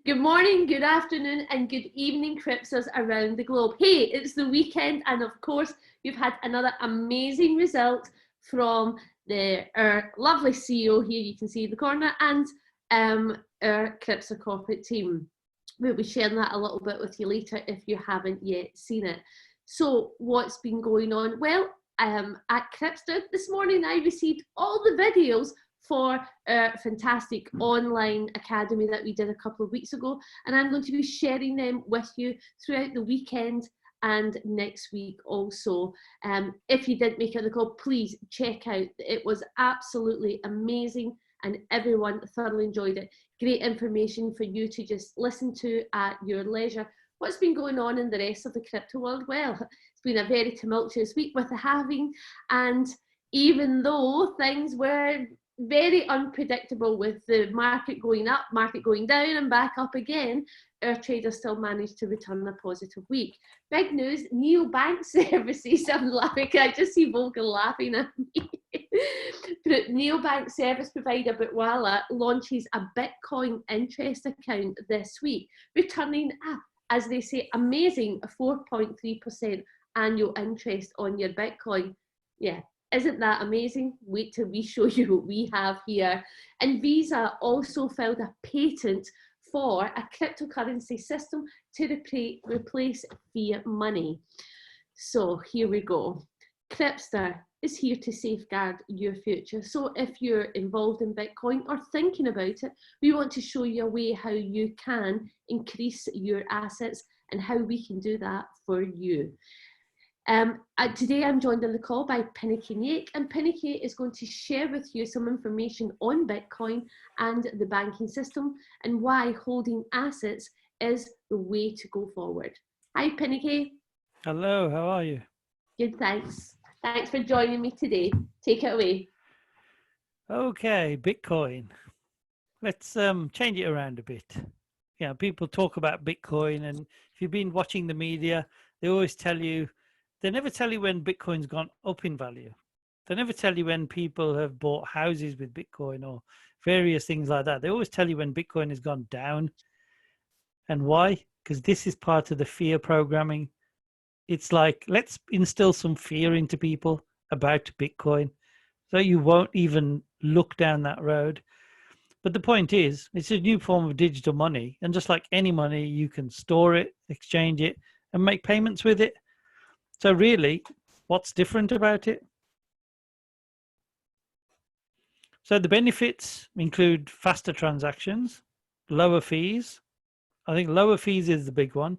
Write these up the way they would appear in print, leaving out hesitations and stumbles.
Good morning, good afternoon, and good evening, Crypsters around the globe. Hey, it's the weekend, and of course, we've had another amazing result from our lovely CEO here, you can see in the corner, and our Crypster corporate team. We'll be sharing that a little bit with you later if you haven't yet seen it. So, what's been going on? Well, at Crypster this morning, I received all the videos for a fantastic online academy that we did a couple of weeks ago, and I'm going to be sharing them with you throughout the weekend and next week also. If you didn't make it the call, please check out. It was absolutely amazing and everyone thoroughly enjoyed it. Great information for you to just listen to at your leisure. What's been going on in the rest of the crypto world? Well, it's been a very tumultuous week with the halving, and even though things were very unpredictable with the market going up, market going down and back up again, our traders still managed to return a positive week. Big news, neobank services, I'm laughing, I just see Volker laughing at me. But neobank service provider Bitwala launches a Bitcoin interest account this week, returning as they say, amazing 4.3% annual interest on your Bitcoin. Yeah. Isn't that amazing? Wait till we show you what we have here. And Visa also filed a patent for a cryptocurrency system to replace fiat money. So here we go. Crypster is here to safeguard your future. So if you're involved in Bitcoin or thinking about it, we want to show you a way how you can increase your assets and how we can do that for you. Today I'm joined on the call by Pinnaky Nick, and Pinnaky is going to share with you some information on Bitcoin and the banking system and why holding assets is the way to go forward. Hi Pinnaky. Hello, how are you? Good, thanks. Thanks for joining me today. Take it away. Okay, Bitcoin. Let's change it around a bit. Yeah, people talk about Bitcoin, and if you've been watching the media, they always tell you, they never tell you when Bitcoin's gone up in value. They never tell you when people have bought houses with Bitcoin or various things like that. They always tell you when Bitcoin has gone down. And why? Because this is part of the fear programming. It's like, let's instill some fear into people about Bitcoin so you won't even look down that road. But the point is, it's a new form of digital money. And just like any money, you can store it, exchange it, and make payments with it. So really, what's different about it? So the benefits include faster transactions, lower fees. I think lower fees is the big one.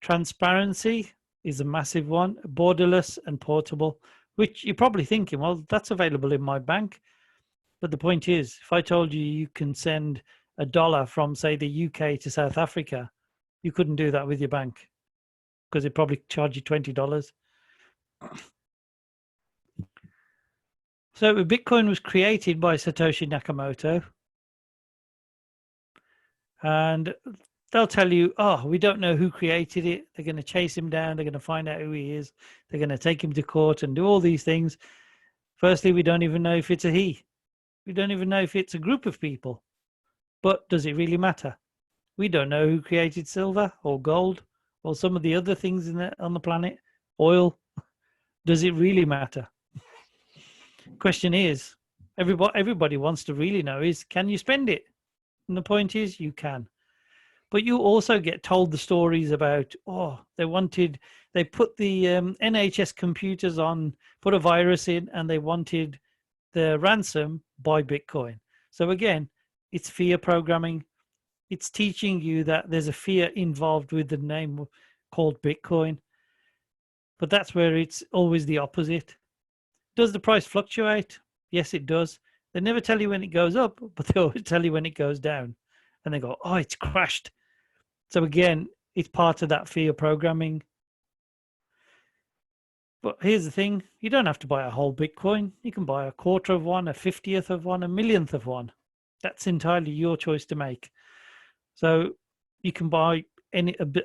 Transparency is a massive one. Borderless and portable, which you're probably thinking, well, that's available in my bank. But the point is, if I told you you can send $1 from, say, the UK to South Africa, you couldn't do that with your bank, because it probably charge you $20. So Bitcoin was created by Satoshi Nakamoto, and they'll tell you, oh, we don't know who created it. They're going to chase him down. They're going to find out who he is. They're going to take him to court and do all these things. Firstly, we don't even know if it's a he. We don't even know if it's a group of people. But does it really matter? We don't know who created silver or gold or some of the other things on the planet, oil. Does it really matter? Question is, everybody wants to really know is, can you spend it? And the point is, you can. But you also get told the stories about, oh, they put the NHS computers on, put a virus in, and they wanted the ransom by Bitcoin. So again, it's fear programming. It's teaching you that there's a fear involved with the name called Bitcoin. But that's where it's always the opposite. Does the price fluctuate? Yes, it does. They never tell you when it goes up, but they always tell you when it goes down. And they go, oh, it's crashed. So again, it's part of that fear programming. But here's the thing. You don't have to buy a whole Bitcoin. You can buy a quarter of one, a 50th of one, a millionth of one. That's entirely your choice to make. So you can buy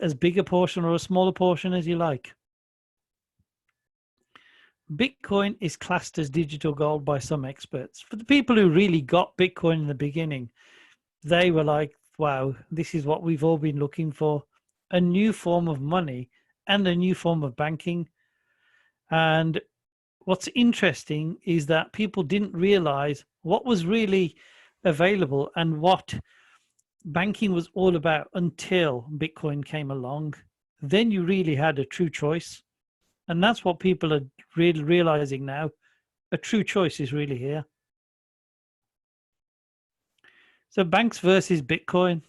as big a portion or a smaller portion as you like. Bitcoin is classed as digital gold by some experts. For the people who really got Bitcoin in the beginning, they were like, wow, this is what we've all been looking for, a new form of money and a new form of banking. And what's interesting is that people didn't realize what was really available and what banking was all about until Bitcoin came along. Then you really had a true choice. And that's what people are really realizing now. A true choice is really here. So banks versus Bitcoin.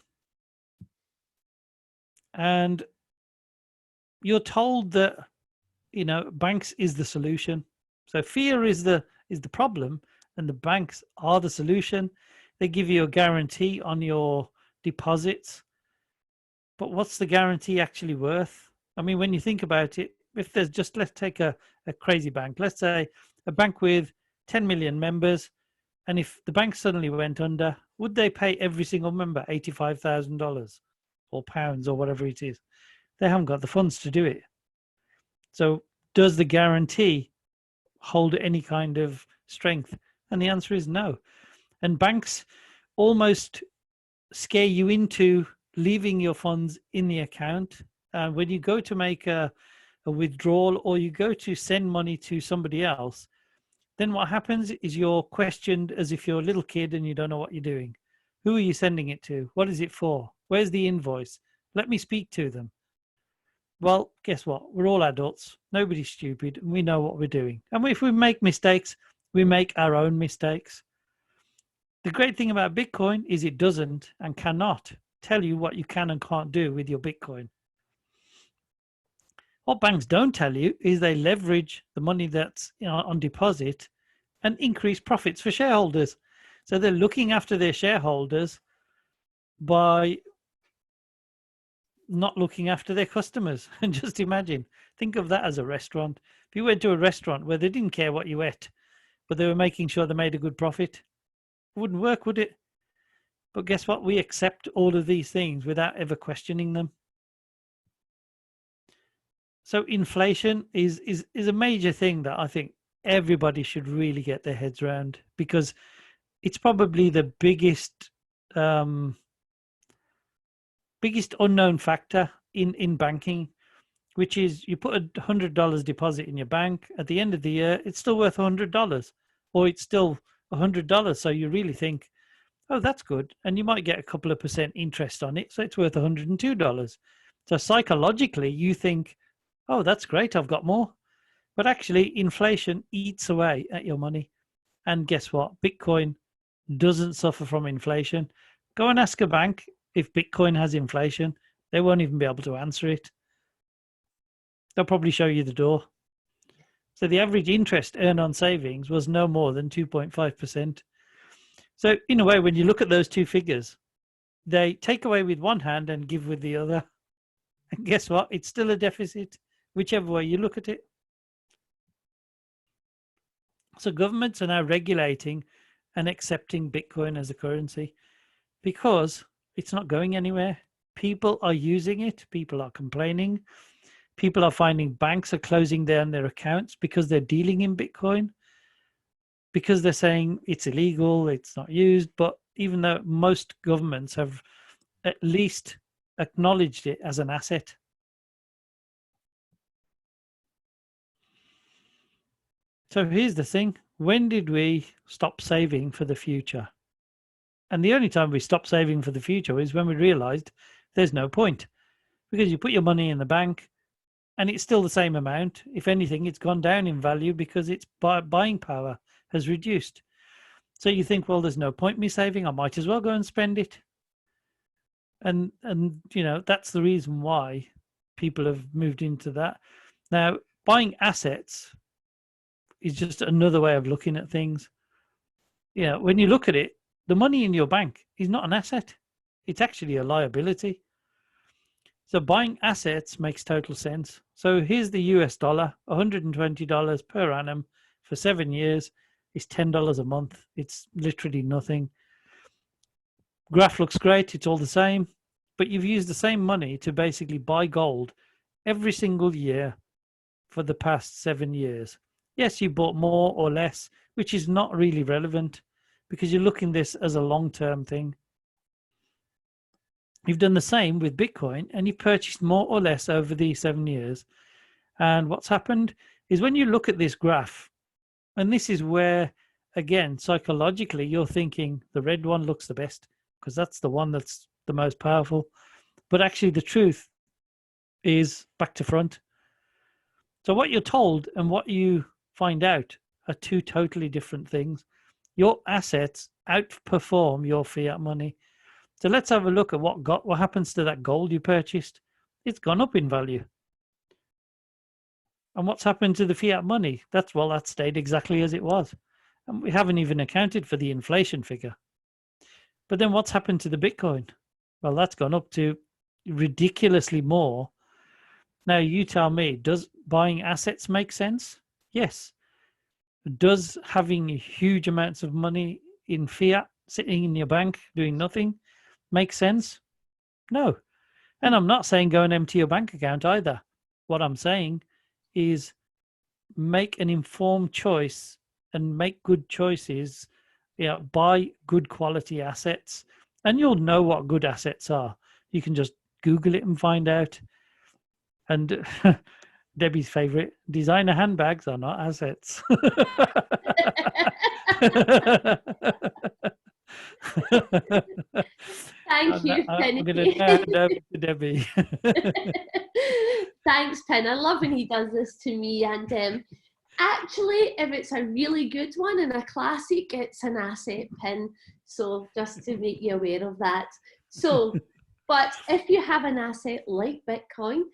And you're told that, banks is the solution. So fear is the problem, and the banks are the solution. They give you a guarantee on your deposits. But what's the guarantee actually worth? I mean, when you think about it, if there's just, let's take a crazy bank, let's say a bank with 10 million members, and if the bank suddenly went under, would they pay every single member $85,000 or pounds or whatever it is? They haven't got the funds to do it. So does the guarantee hold any kind of strength? And the answer is no. And banks almost scare you into leaving your funds in the account. When you go to make a withdrawal or you go to send money to somebody else, then what happens is you're questioned as if you're a little kid and you don't know what you're doing. Who are you sending it to? What is it for? Where's the invoice? Let me speak to them. Well, guess what? We're all adults. Nobody's stupid. And we know what we're doing. And if we make mistakes, we make our own mistakes. The great thing about Bitcoin is it doesn't and cannot tell you what you can and can't do with your Bitcoin. What banks don't tell you is they leverage the money that's on deposit and increase profits for shareholders. So they're looking after their shareholders by not looking after their customers. And just imagine, think of that as a restaurant. If you went to a restaurant where they didn't care what you ate, but they were making sure they made a good profit, it wouldn't work, would it? But guess what? We accept all of these things without ever questioning them. So inflation is a major thing that I think everybody should really get their heads around, because it's probably the biggest unknown factor in banking, which is you put $100 deposit in your bank. At the end of the year, it's still worth $100, or it's still $100. So you really think, oh, that's good. And you might get a couple of % interest on it. So it's worth $102. So psychologically, you think, oh, that's great, I've got more. But actually, inflation eats away at your money. And guess what? Bitcoin doesn't suffer from inflation. Go and ask a bank if Bitcoin has inflation. They won't even be able to answer it. They'll probably show you the door. So the average interest earned on savings was no more than 2.5%. So in a way, when you look at those two figures, they take away with one hand and give with the other. And guess what? It's still a deficit, whichever way you look at it. So governments are now regulating and accepting Bitcoin as a currency because it's not going anywhere. People are using it. People are complaining. People are finding banks are closing down their accounts because they're dealing in Bitcoin, because they're saying it's illegal, it's not used. But even though most governments have at least acknowledged it as an asset. So here's the thing. When did we stop saving for the future? And the only time we stopped saving for the future is when we realized there's no point, because you put your money in the bank and it's still the same amount. If anything, it's gone down in value because its buying power has reduced. So you think, well, there's no point me saving. I might as well go and spend it. And that's the reason why people have moved into that. Now, buying assets is just another way of looking at things. When you look at it, the money in your bank is not an asset. It's actually a liability. So buying assets makes total sense. So here's the US dollar, $120 per annum for 7 years is $10 a month. It's literally nothing. Graph looks great. It's all the same. But you've used the same money to basically buy gold every single year for the past 7 years. Yes, you bought more or less, which is not really relevant because you're looking at this as a long-term thing. You've done the same with Bitcoin and you've purchased more or less over the 7 years. And what's happened is when you look at this graph, and this is where, again, psychologically, you're thinking the red one looks the best because that's the one that's the most powerful. But actually, the truth is back to front. So, what you're told and what you find out are two totally different things. Your assets outperform your fiat money. So, let's have a look at what happens to that gold you purchased. It's gone up in value. And what's happened to the fiat money? That stayed exactly as it was. And we haven't even accounted for the inflation figure. But then what's happened to the Bitcoin? Well, that's gone up to ridiculously more. Now, you tell me, does buying assets make sense? Yes. Does having huge amounts of money in fiat sitting in your bank doing nothing make sense? No. And I'm not saying go and empty your bank account either. What I'm saying is make an informed choice and make good choices. Buy good quality assets, and you'll know what good assets are. You can just Google it and find out. And Debbie's favorite, designer handbags are not assets. Thank you, Penny. I'm going to hand over to Debbie. Thanks, Pen. I love when he does this to me. And actually, if it's a really good one and a classic, it's an asset, Pen. So just to make you aware of that. So, but if you have an asset like Bitcoin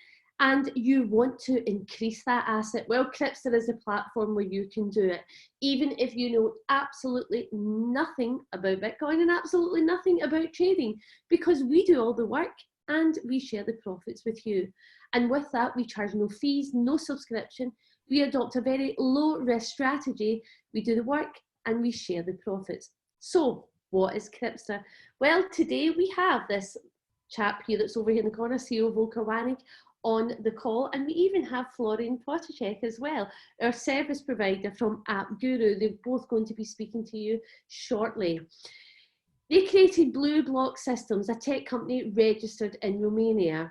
and you want to increase that asset, well, Crypster is a platform where you can do it, even if you know absolutely nothing about Bitcoin and absolutely nothing about trading, because we do all the work and we share the profits with you. And with that, we charge no fees, no subscription. We adopt a very low risk strategy. We do the work and we share the profits. So what is Crypster? Well, today we have this chap here that's over here in the corner, CEO Volker Wanig, on the call, and we even have Florian Potacek as well, our service provider from App Guru. They're both going to be speaking to you shortly. They created Blue Block Systems, a tech company registered in Romania,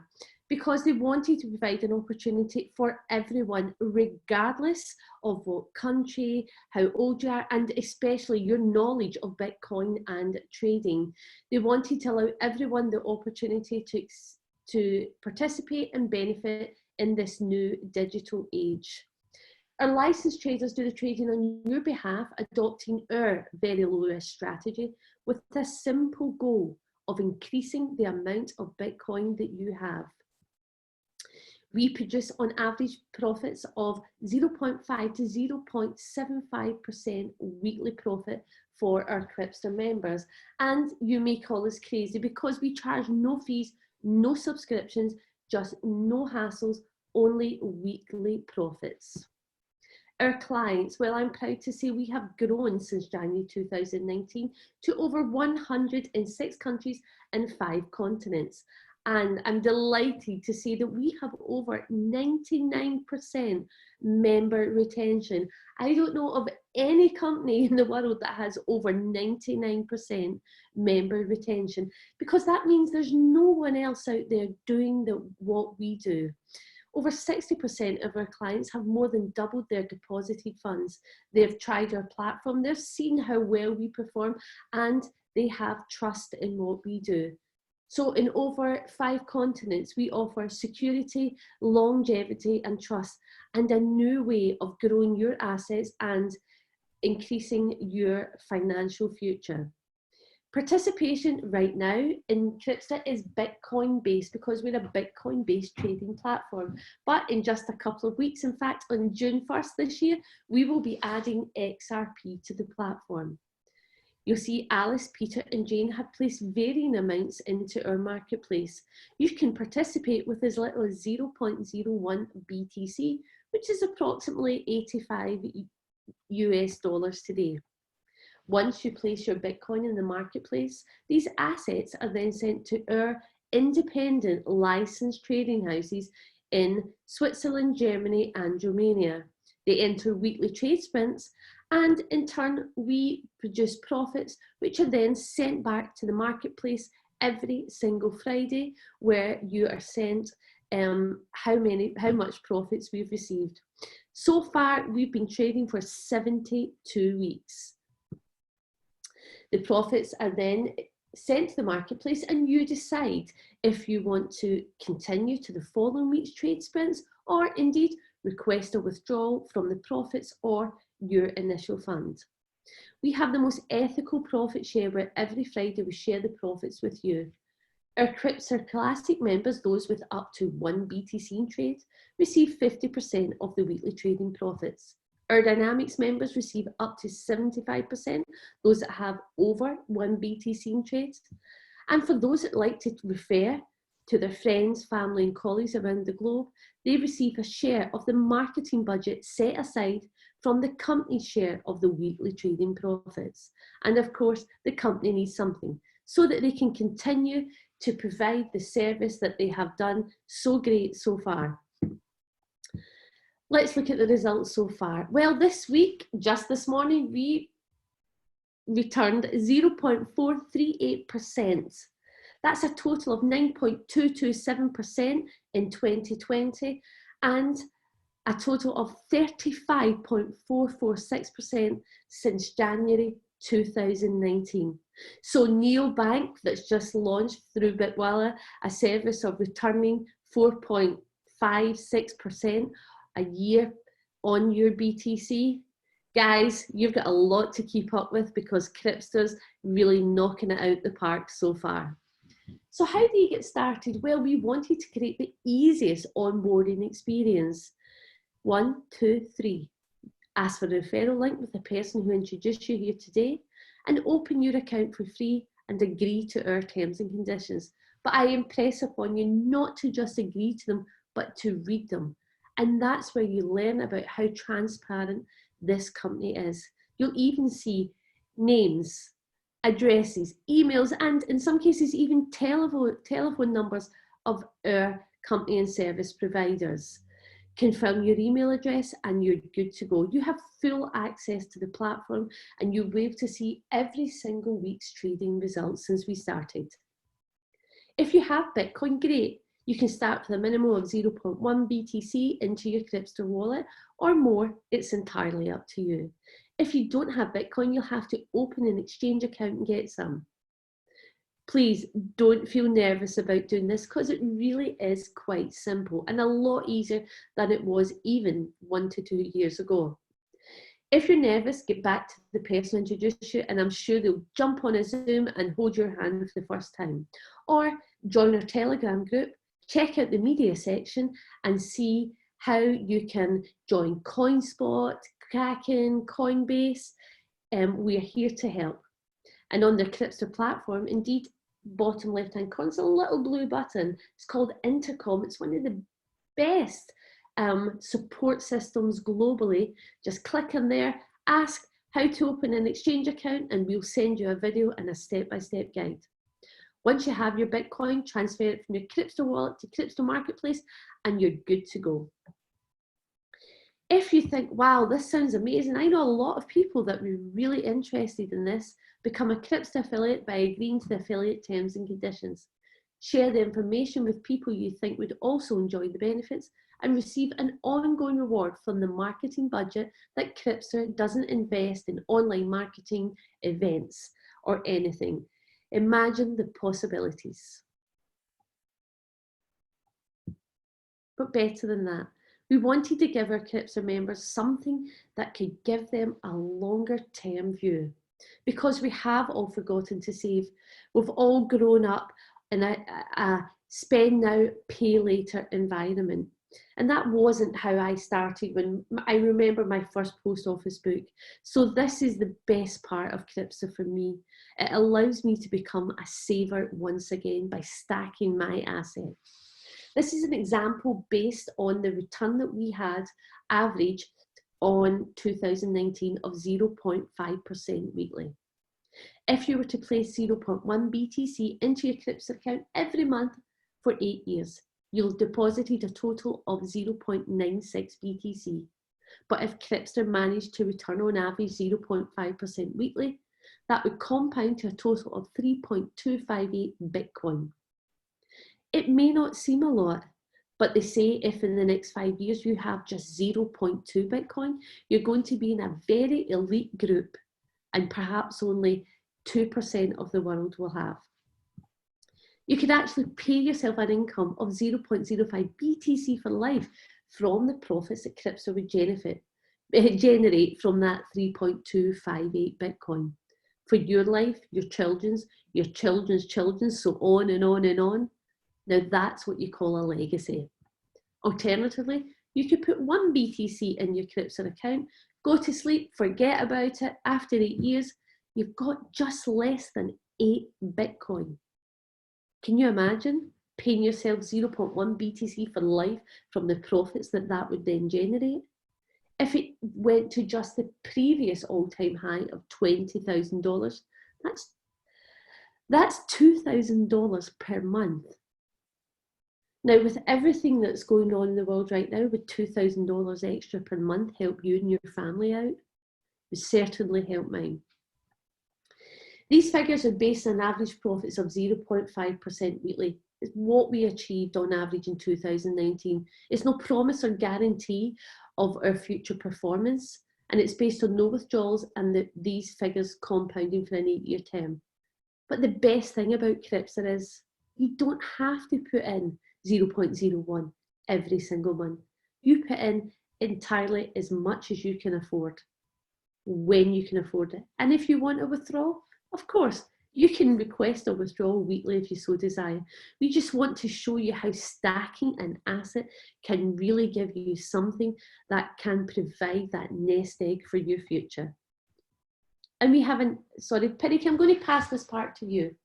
because they wanted to provide an opportunity for everyone, regardless of what country, how old you are, and especially your knowledge of Bitcoin and trading. They wanted to allow everyone the opportunity to participate and benefit in this new digital age. Our licensed traders do the trading on your behalf, adopting our very low risk strategy with a simple goal of increasing the amount of Bitcoin that you have. We produce on average profits of 0.5 to 0.75% weekly profit for our Crypster members. And you may call us crazy because we charge no fees, no subscriptions, just no hassles, only weekly profits. Our clients, well, I'm proud to say we have grown since January 2019 to over 106 countries and 5 continents. And I'm delighted to say that we have over 99% member retention. I don't know of any company in the world that has over 99% member retention, because that means there's no one else out there doing what we do. Over 60% of our clients have more than doubled their deposited funds. They've tried our platform, they've seen how well we perform, and they have trust in what we do. So in over 5 continents, we offer security, longevity, and trust, and a new way of growing your assets and increasing your financial future. Participation right now in Crypster is Bitcoin based because we're a Bitcoin based trading platform. But in just a couple of weeks, in fact, on June 1st this year, we will be adding XRP to the platform. You'll see Alice, Peter and Jane have placed varying amounts into our marketplace. You can participate with as little as 0.01 BTC, which is approximately 85 US dollars today. Once you place your Bitcoin in the marketplace, these assets are then sent to our independent licensed trading houses in Switzerland, Germany and Romania. They enter weekly trade sprints, and in turn we produce profits which are then sent back to the marketplace every single Friday, where you are sent how much profits we've received. So far, we've been trading for 72 weeks. The profits are then sent to the marketplace, and you decide if you want to continue to the following week's trade sprints, or indeed request a withdrawal from the profits or your initial fund. We have the most ethical profit share, where every Friday we share the profits with you. Our Crypster Classic members, those with up to 1 BTC in trade, receive 50% of the weekly trading profits. Our Dynamics members receive up to 75%, those that have over 1 BTC in trade. And for those that like to refer to their friends, family and colleagues around the globe, they receive a share of the marketing budget set aside from the company's share of the weekly trading profits. And of course, the company needs something so that they can continue to provide the service that they have done so great so far. Let's look at the results so far. Well, this week, just this morning, we returned 0.438%. That's a total of 9.227% in 2020 and a total of 35.446% since January 2019. So Neobank, that's just launched through Bitwala, a service of returning 4.56% a year on your BTC. Guys, you've got a lot to keep up with, because Crypster's really knocking it out the park so far. So how do you get started? Well, we wanted to create the easiest onboarding experience. 1, 2, 3. Ask for a referral link with the person who introduced you here today, and open your account for free and agree to our terms and conditions. But I impress upon you not to just agree to them, but to read them. And that's where you learn about how transparent this company is. You'll even see names, addresses, emails, and in some cases even telephone numbers of our company and service providers. Confirm your email address and you're good to go. You have full access to the platform, and you'll be able to see every single week's trading results since we started. If you have Bitcoin, great. You can start with a minimum of 0.1 BTC into your Crypster wallet, or more. It's entirely up to you. If you don't have Bitcoin, you'll have to open an exchange account and get some. Please don't feel nervous about doing this, because it really is quite simple and a lot easier than it was even 1 to 2 years ago. If you're nervous, get back to the person who introduced you, and I'm sure they'll jump on a Zoom and hold your hand for the first time. Or join our Telegram group, check out the media section and see how you can join CoinSpot, Kraken, Coinbase. We are here to help. And on the Crypster platform, indeed, bottom left hand corner, there's a little blue button. It's called Intercom. It's one of the best support systems globally. Just click in there, ask how to open an exchange account, and we'll send you a video and a step-by-step guide. Once you have your Bitcoin, transfer it from your Crypster wallet to Crypster Marketplace, and you're good to go. If you think, wow, this sounds amazing, I know a lot of people that were really interested in this. Become a Crypster affiliate by agreeing to the affiliate terms and conditions. Share the information with people you think would also enjoy the benefits, and receive an ongoing reward from the marketing budget that Crypster doesn't invest in online marketing, events, or anything. Imagine the possibilities. But better than that, we wanted to give our Crypster members something that could give them a longer term view. Because we have all forgotten to save. We've all grown up in a spend now, pay later environment. And that wasn't how I started when I remember my first post office book. So this is the best part of Crypster for me. It allows me to become a saver once again by stacking my assets. This is an example based on the return that we had average on 2019 of 0.5% weekly. If you were to place 0.1 BTC into your Crypster account every month for 8 years, you'll deposited a total of 0.96 BTC. But if Crypster managed to return on average 0.5% weekly, that would compound to a total of 3.258 Bitcoin. It may not seem a lot, but they say if in the next 5 years you have just 0.2 Bitcoin, you're going to be in a very elite group, and perhaps only 2% of the world will have. You could actually pay yourself an income of 0.05 BTC for life from the profits that Crypster would generate from that 3.258 Bitcoin. For your life, your children's children, so on and on and on. Now that's what you call a legacy. Alternatively, you could put 1 BTC in your Crypster account, go to sleep, forget about it. After 8 years, you've got just less than 8 Bitcoin. Can you imagine paying yourself 0.1 BTC for life from the profits that would then generate? If it went to just the previous all-time high of $20,000, that's $2,000 per month. Now, with everything that's going on in the world right now, would $2,000 extra per month help you and your family out? It would certainly help mine. These figures are based on average profits of 0.5% weekly. It's what we achieved on average in 2019. It's no promise or guarantee of our future performance, and it's based on no withdrawals and these figures compounding for an 8-year term. But the best thing about Crypster is you don't have to put in 0.01 every single month. You put in entirely as much as you can afford, when you can afford it. And if you want to withdraw, of course, you can request a withdrawal weekly if you so desire. We just want to show you how stacking an asset can really give you something that can provide that nest egg for your future. And we haven't, sorry, Pinnick, I'm going to pass this part to you.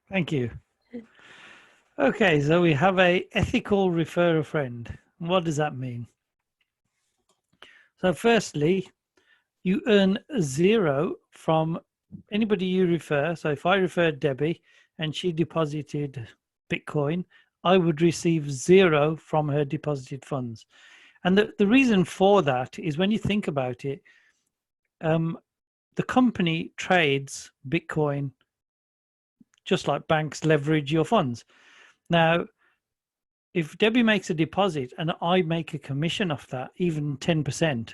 Thank you. Okay, so we have a ethical refer a friend. What does that mean? So firstly, you earn 0 from anybody you refer. So if I referred Debbie and she deposited Bitcoin, I would receive 0 from her deposited funds. And the reason for that is when you think about it, the company trades Bitcoin just like banks leverage your funds. Now, if Debbie makes a deposit and I make a commission off that, even 10%,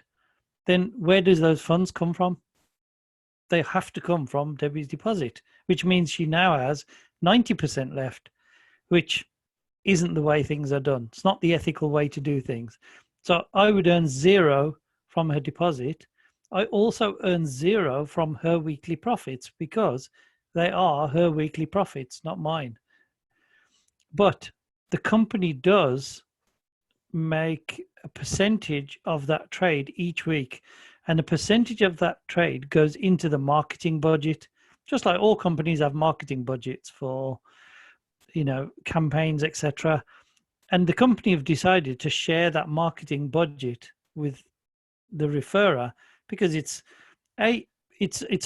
then where does those funds come from? They have to come from Debbie's deposit, which means she now has 90% left, which isn't the way things are done. It's not the ethical way to do things. So I would earn 0 from her deposit. I also earn 0 from her weekly profits because they are her weekly profits, not mine. But the company does make a percentage of that trade each week, and a percentage of that trade goes into the marketing budget, just like all companies have marketing budgets for, campaigns, etc. And the company have decided to share that marketing budget with the referrer because it's a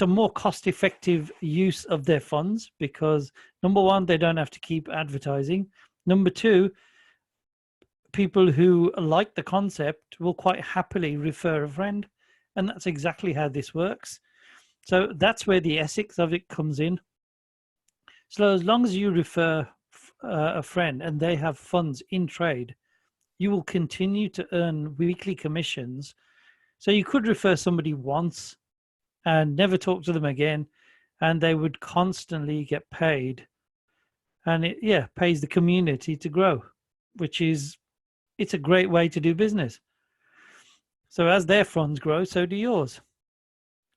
more cost-effective use of their funds, because number one, they don't have to keep advertising. Number two, people who like the concept will quite happily refer a friend, and that's exactly how this works. So that's where the ethics of it comes in. So as long as you refer a friend and they have funds in trade, you will continue to earn weekly commissions. So you could refer somebody once and never talk to them again, and they would constantly get paid, and it pays the community to grow, which is, it's a great way to do business. So as their funds grow, so do yours.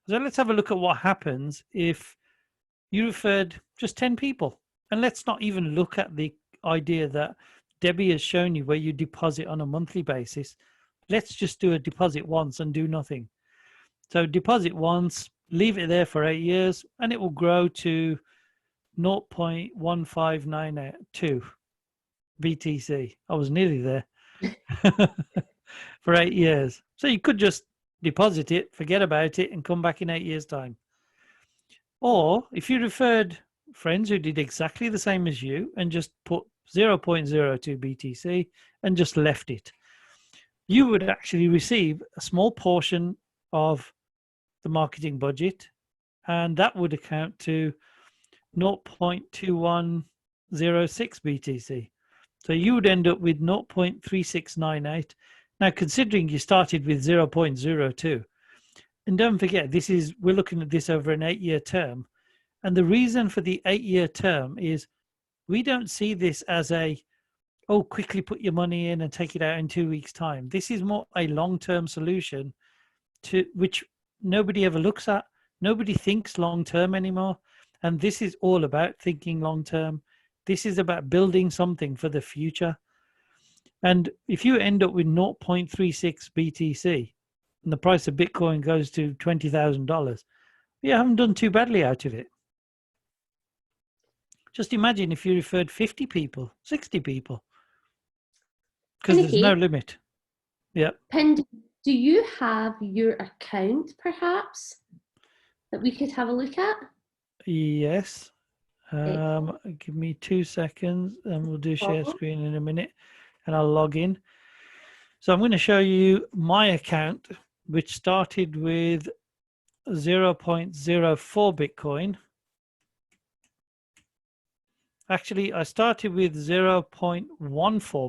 So let's have a look at what happens if you referred just 10 people. And let's not even look at the idea that Debbie has shown you where you deposit on a monthly basis. Let's just do a deposit once and do nothing. So deposit once, leave it there for 8 years, and it will grow to 0.1592 BTC. I was nearly there. For 8 years. So you could just deposit it, forget about it, and come back in 8 years' time. Or if you referred friends who did exactly the same as you and just put 0.02 BTC and just left it, you would actually receive a small portion of the marketing budget, and that would account to 0.2106 BTC. So you would end up with 0.3698. Now, considering you started with 0.02, and don't forget, we're looking at this over an 8-year term. And the reason for the 8-year term is we don't see this as quickly put your money in and take it out in 2 weeks' time. This is more a long-term solution to which nobody ever looks at. Nobody thinks long-term anymore. And this is all about thinking long-term. This is about building something for the future. And if you end up with 0.36 BTC and the price of Bitcoin goes to $20,000, you haven't done too badly out of it. Just imagine if you referred 50 people, 60 people, because there's no limit. Yeah. Pen, do you have your account perhaps that we could have a look at? Yes. Give me 2 seconds and we'll do share screen in a minute and I'll log in. So I'm going to show you my account, which started with 0.04 Bitcoin. Actually, I started with 0.14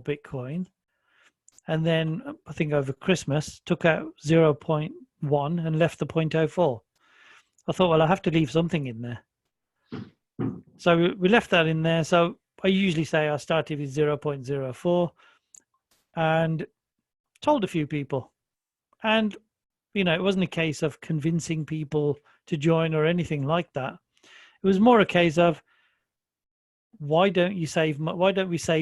Bitcoin, and then I think over Christmas took out 0.1 and left the 0.04. I thought, well, I have to leave something in there. So we left that in there. So I usually say I started with 0.04 and told a few people. And, it wasn't a case of convincing people to join or anything like that. It was more a case of, why don't we save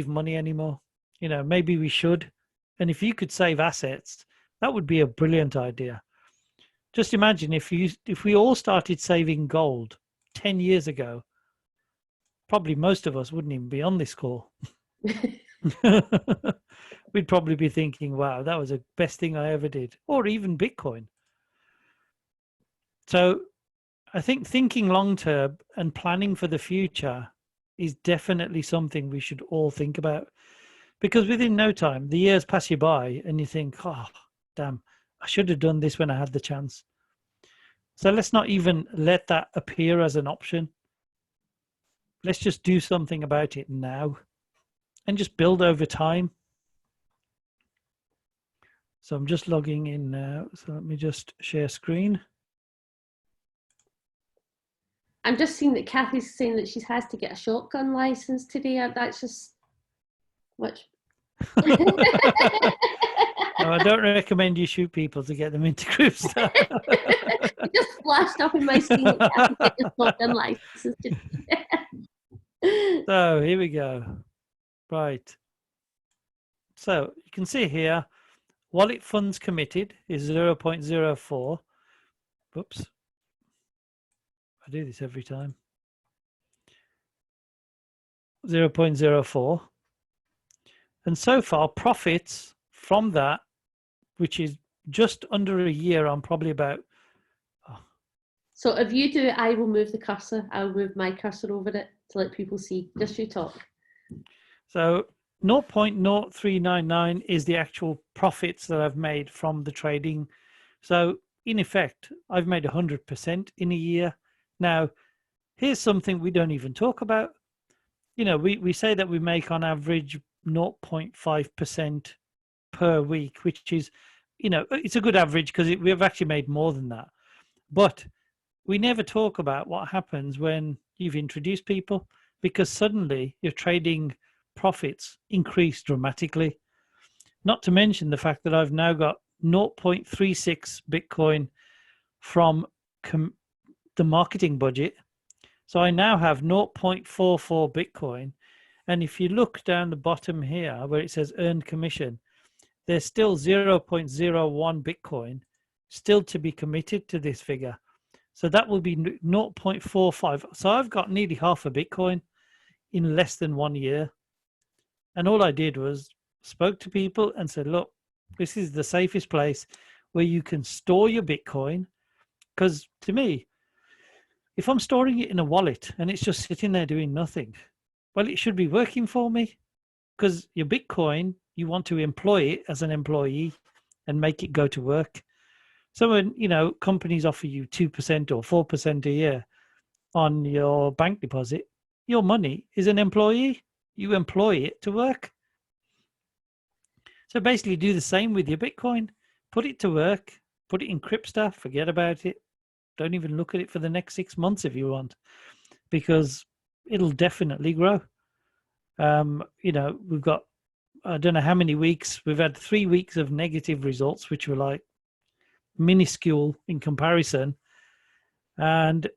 money anymore? Maybe we should. And if you could save assets, that would be a brilliant idea. Just imagine if we all started saving gold 10 years ago, probably most of us wouldn't even be on this call. We'd probably be thinking, wow, that was the best thing I ever did, or even Bitcoin. So I think thinking long term and planning for the future is definitely something we should all think about, because within no time, the years pass you by and you think, oh, damn, I should have done this when I had the chance. So let's not even let that appear as an option. Let's just do something about it now and just build over time. So I'm just logging in now. So let me just share screen. I'm just seeing that Kathy's saying that she has to get a shotgun license today. That's just much. No, I don't recommend you shoot people to get them into Crypster. It just flashed up in my screen that Kathy get a shotgun license today. So here we go. Right. So you can see here, wallet funds committed is 0.04. Whoops. I do this every time. 0.04. And so far, profits from that, which is just under a year on, probably about. So if you do it, I will move the cursor. I'll move my cursor over it to let people see. Just you talk. So 0.0399 is the actual profits that I've made from the trading. So in effect, I've made 100% in a year. Now, here's something we don't even talk about. We say that we make on average 0.5% per week, which is, it's a good average because we've actually made more than that. But we never talk about what happens when you've introduced people, because suddenly your trading profits increase dramatically. Not to mention the fact that I've now got 0.36 Bitcoin from the marketing budget. So I now have 0.44 Bitcoin. And if you look down the bottom here where it says earned commission, there's still 0.01 Bitcoin still to be committed to this figure. So that will be 0.45. So I've got nearly half a Bitcoin in less than 1 year. And all I did was spoke to people and said, look, this is the safest place where you can store your Bitcoin. Because to me, if I'm storing it in a wallet and it's just sitting there doing nothing, well, it should be working for me, because your Bitcoin You want to employ it as an employee and make it go to work. So when, companies offer you 2% or 4% a year on your bank deposit, your money is an employee. You employ it to work. So basically do the same with your Bitcoin. Put it to work, put it in Crypster, forget about it. Don't even look at it for the next 6 months if you want, because it'll definitely grow. We've got, I don't know how many weeks, we've had 3 weeks of negative results, which were like minuscule in comparison. And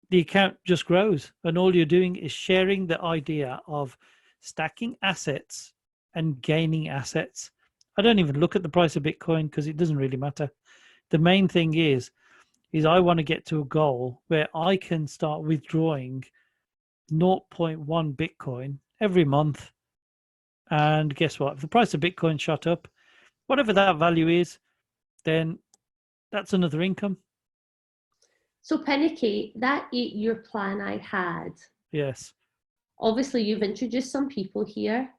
the account just grows. And all you're doing is sharing the idea of stacking assets and gaining assets. I don't even look at the price of Bitcoin because it doesn't really matter. The main thing is I want to get to a goal where I can start withdrawing 0.1 Bitcoin every month. And guess what? If the price of Bitcoin shot up, whatever that value is, then that's another income. So Pinnaky, that 8-year plan I had, Yes. obviously you've introduced some people here.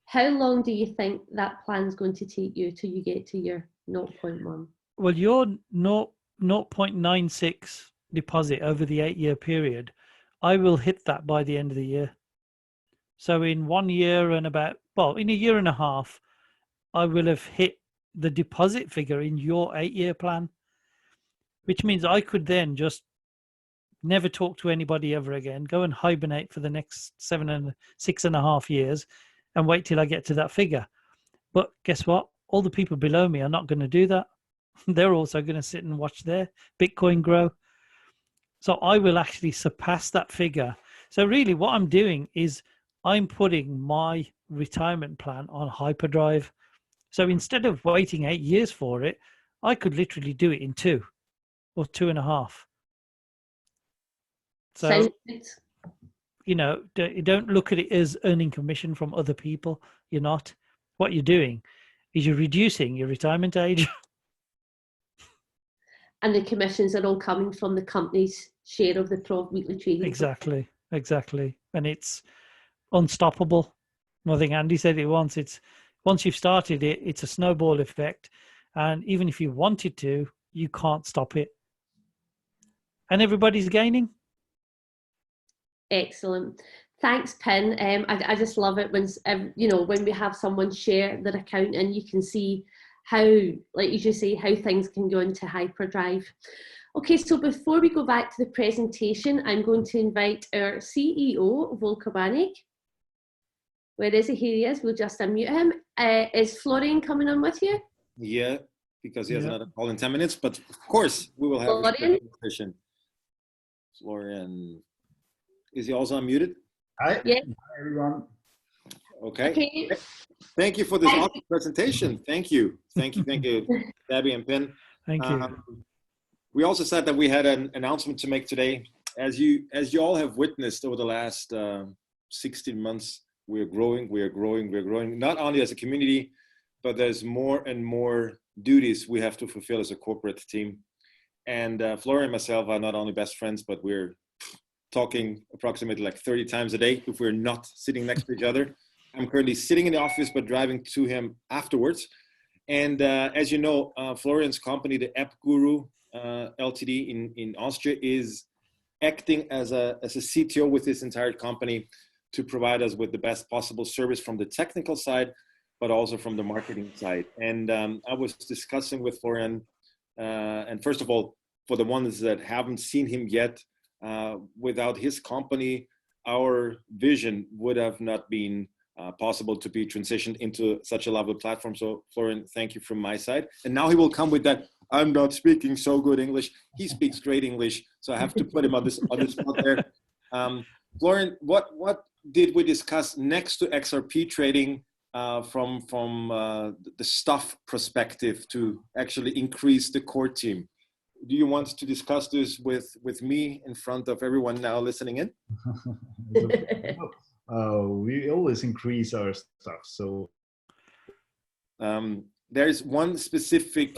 How long do you think that plan's going to take you till you get to your 0.1? Well, your 0.96 deposit over the 8-year period, I will hit that by the end of the year. So in 1 year and in a year and a half, I will have hit the deposit figure in your 8-year plan, which means I could then just never talk to anybody ever again, go and hibernate for the next 6.5 years and wait till I get to that figure. But guess what? All the people below me are not going to do that. They're also going to sit and watch their Bitcoin grow. So I will actually surpass that figure. So really what I'm doing is I'm putting my retirement plan on hyperdrive. So instead of waiting 8 years for it, I could literally do it in 2 or 2.5. So, don't look at it as earning commission from other people. You're not. What you're doing is you're reducing your retirement age. And the commissions are all coming from the company's share of the weekly trading. Exactly. And it's unstoppable. I think Andy said it once. It's once you've started it, it's a snowball effect. And even if you wanted to, you can't stop it. And everybody's gaining. Excellent. Thanks, Pin. I just love it when when we have someone share their account and you can see how, like you just say, how things can go into hyperdrive. Okay, so before we go back to the presentation, I'm going to invite our CEO, Volker Banig. Where is he? Here he is. We'll just unmute him. Is Florian coming on with you? Yeah, because he has another call in 10 minutes, but of course we will have a presentation. Florian, is he also unmuted? Hi, yeah. Hi everyone. Okay. Thank you for this awesome presentation. Thank you, Debbie and Pin. Thank you. We also said that we had an announcement to make today. As you all have witnessed over the last 16 months, we're growing, not only as a community, but there's more and more duties we have to fulfill as a corporate team. And Florian and myself are not only best friends, but we're talking approximately like 30 times a day if we're not sitting next to each other. I'm currently sitting in the office, but driving to him afterwards. And as you know, Florian's company, the App Guru Ltd in Austria, is acting as a CTO with this entire company to provide us with the best possible service from the technical side, but also from the marketing side. And I was discussing with Florian, and first of all, for the ones that haven't seen him yet, without his company, our vision would have not been possible to be transitioned into such a lovely platform. So Florian, thank you from my side. And now he will come with that, I'm not speaking so good English. He speaks great English, so I have to put him on this spot there. Florian, what did we discuss next to XRP trading from the stuff perspective to actually increase the core team? Do you want to discuss this with me in front of everyone now listening in? We always increase our stuff. So there's one specific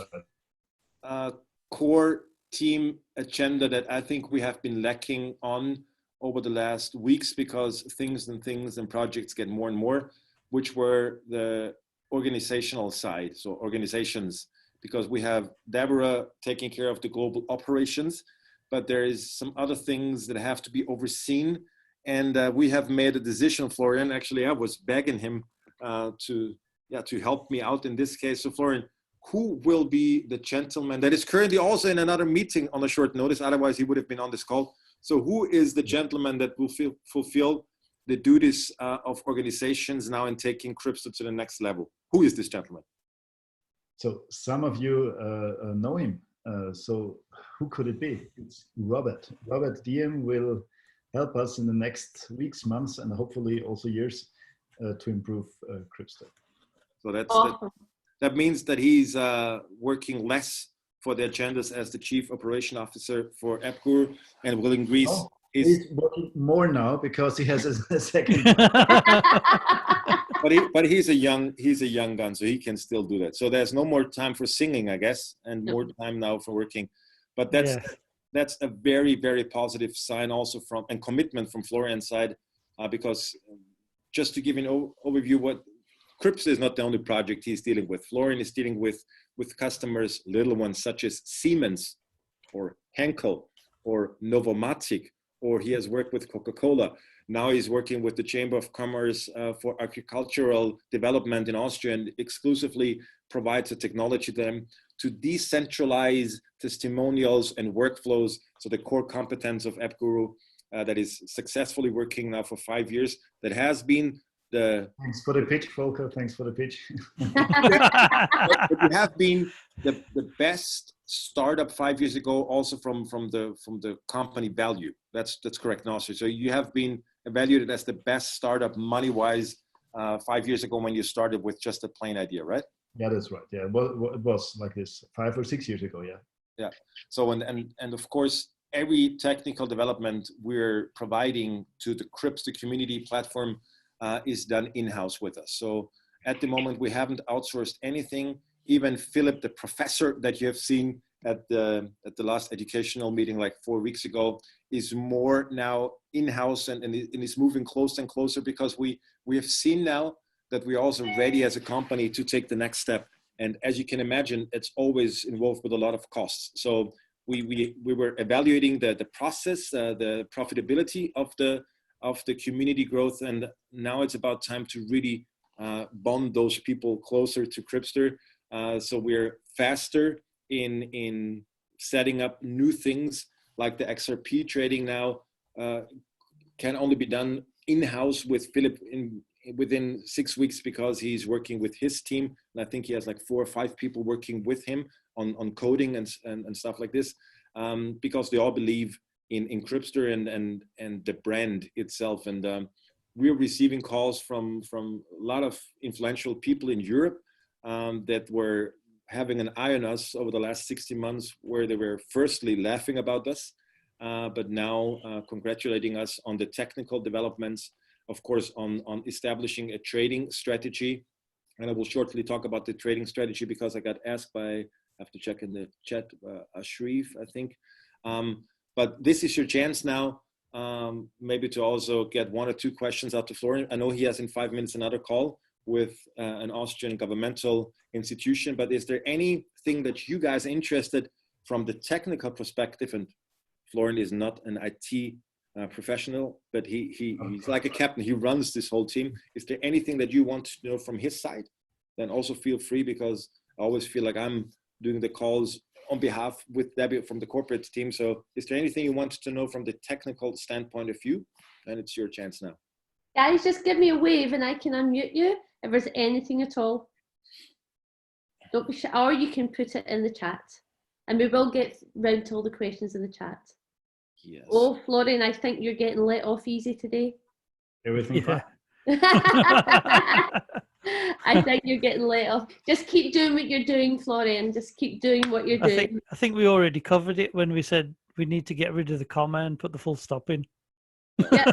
core team agenda that I think we have been lacking on over the last weeks, because things and projects get more and more. which were the organizational side, so organizations, because we have Deborah taking care of the global operations, but there is some other things that have to be overseen. And we have made a decision, Florian. Actually, I was begging him to help me out in this case. So Florian, who will be the gentleman that is currently also in another meeting on a short notice? Otherwise, he would have been on this call. So who is the gentleman that will fulfill the duties of organizations now in taking Crypster to the next level? Who is this gentleman? So some of you know him. So who could it be? It's Robert. Robert Diem will help us in the next weeks, months, and hopefully also years to improve Crypster. So that means that he's working less for the agendas as the Chief Operation Officer for AppGuru and will increase. Oh, he's working more now because he has a second. But he's a young gun, so he can still do that. So there's no more time for singing, I guess, and more time now for working. But that's a very, very positive sign also and commitment from Florian's side, because just to give an overview, what Crypster is not the only project he's dealing with. Florian is dealing with customers, little ones such as Siemens or Henkel or Novomatic, or he has worked with Coca-Cola. Now he's working with the Chamber of Commerce for agricultural development in Austria and exclusively provides the technology to them to decentralize testimonials and workflows. So the core competence of AppGuru that is successfully working now for 5 years, that has been Thanks for the pitch, Volker. Thanks for the pitch. But you have been the best startup 5 years ago, also from the company value. That's correct, no? So you have been evaluated as the best startup money-wise 5 years ago when you started with just a plain idea, right? Yeah, that's right. Yeah, well, it was like this 5 or 6 years ago. Yeah. Yeah. So and of course, every technical development we're providing to the Crypster community platform is done in-house with us. So at the moment, we haven't outsourced anything. Even Philip, the professor that you have seen at the last educational meeting like 4 weeks ago, is more now in-house and is moving closer and closer, because we have seen now that we're also ready as a company to take the next step. And as you can imagine, it's always involved with a lot of costs. So we were evaluating the process, the profitability of the community growth, and now it's about time to really bond those people closer to Crypster. So we're faster in setting up new things, like the XRP trading now can only be done in-house with Philip within 6 weeks, because he's working with his team. And I think he has like 4 or 5 people working with him on coding and stuff like this, because they all believe in Crypster and the brand itself. And we're receiving calls from a lot of influential people in Europe that were having an eye on us over the last 60 months, where they were firstly laughing about us, but now congratulating us on the technical developments, of course, on establishing a trading strategy. And I will shortly talk about the trading strategy, because I got asked by, I have to check in the chat, Ashrif, I think. But this is your chance now, maybe to also get 1 or 2 questions out to Florian. I know he has in 5 minutes another call with an Austrian governmental institution, but is there anything that you guys are interested from the technical perspective? And Florian is not an IT professional, but he's like a captain. He runs this whole team. Is there anything that you want to know from his side? Then also feel free, because I always feel like I'm doing the calls on behalf with Debbie from the corporate team. So is there anything you want to know from the technical standpoint of view? And it's your chance now. Guys, just give me a wave and I can unmute you if there's anything at all. Don't be shy, or you can put it in the chat. And we will get round to all the questions in the chat. Yes. Oh, Florian, I think you're getting let off easy today. Everything fine. I think you're getting let off. Just keep doing what you're doing, Florian. Just keep doing what you're doing. I think we already covered it when we said we need to get rid of the comma and put the full stop in. Yeah.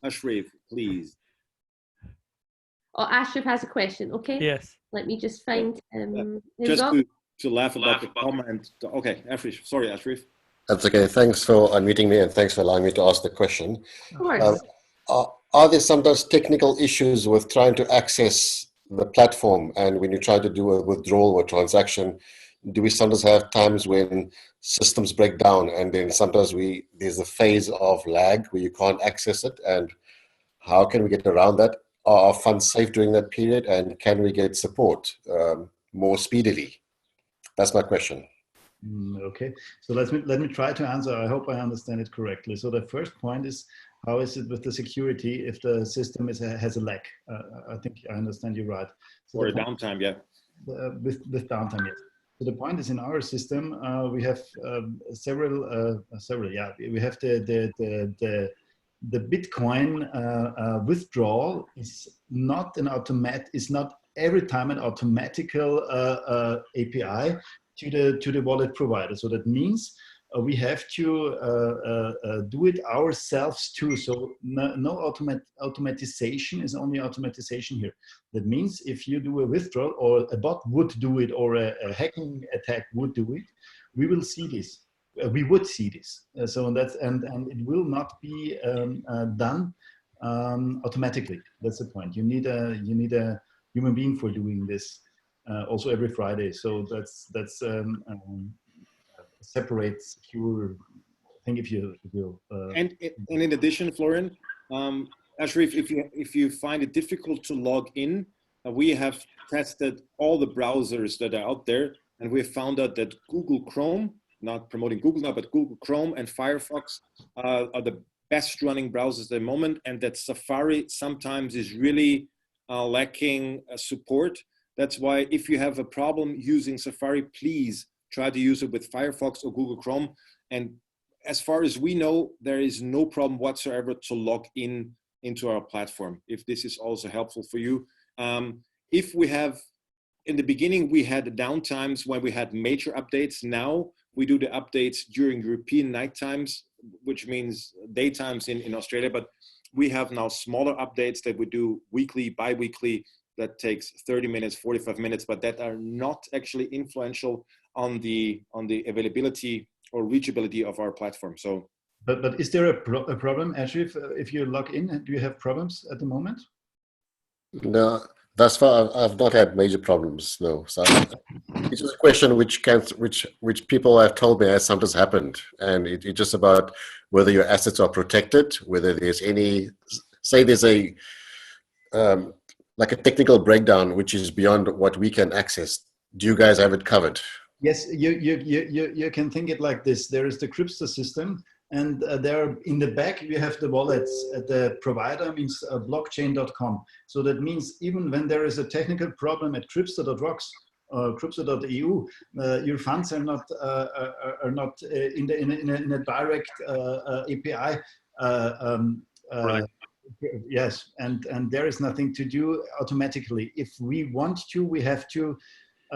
Ashraf, please. Oh, Ashraf has a question. Okay. Yes. Let me just find. Just to laugh about the comment. Okay, Ashraf. Sorry, Ashraf. That's okay. Thanks for unmuting me, and thanks for allowing me to ask the question. Of course. are there sometimes technical issues with trying to access the platform? And when you try to do a withdrawal or transaction, do we sometimes have times when systems break down, and then sometimes there's a phase of lag where you can't access it? And how can we get around that? Are funds safe during that period? And can we get support more speedily? That's my question. Okay, so let me try to answer. I hope I understand it correctly. So the first point is, how is it with the security if the system has a lag? I think I understand you right. So or a downtime, yeah. With downtime, yes. So the point is, in our system, we have several. Yeah, we have the Bitcoin withdrawal is not every time an automatical API to the wallet provider. So that means we have to do it ourselves too. So no automatization is only automatization here. That means if you do a withdrawal, or a bot would do it, or a hacking attack would do it, we will see this. We would see this. So that's and it will not be done automatically. That's the point. You need a human being for doing this. Also every Friday. So that's a separate secure thing. If you and in addition, Florian, Ashraf, if you find it difficult to log in, we have tested all the browsers that are out there, and we have found out that Google Chrome, not promoting Google now, but Google Chrome and Firefox are the best running browsers at the moment, and that Safari sometimes is really lacking support. That's why if you have a problem using Safari, please try to use it with Firefox or Google Chrome. And as far as we know, there is no problem whatsoever to log into our platform, if this is also helpful for you. If we have, in the beginning, we had downtimes when we had major updates. Now we do the updates during European night times, which means daytimes in Australia. But we have now smaller updates that we do weekly, bi-weekly, that takes 30 minutes, 45 minutes, but that are not actually influential on the availability or reachability of our platform. So, but is there a problem, Ashraf, if you log in? Do you have problems at the moment? No, thus far I've not had major problems. No, so it's just a question which people have told me has sometimes happened, and it's just about whether your assets are protected, whether there's any, say there's a like a technical breakdown which is beyond what we can access. Do you guys have it covered? Yes, you can think it like this. There is the Crypster system, and there in the back you have the wallets. The provider means blockchain.com. So that means even when there is a technical problem at crypster.rocks or crypster.eu, your funds are not in a direct API. right. Yes, and there is nothing to do automatically. If we want to, we have to.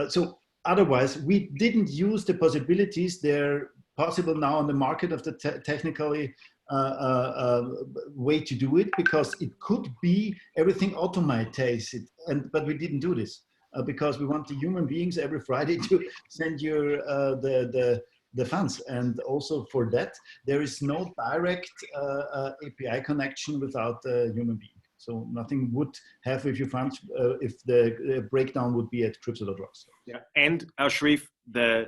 So otherwise, we didn't use the possibilities they're possible now on the market of the technically way to do it, because it could be everything automated, but we didn't do this because we want the human beings every Friday to send you the funds. And also for that, there is no direct API connection without the human being. So nothing would have if you found if the breakdown would be at crypto.rocks. Yeah, and Ashraf, the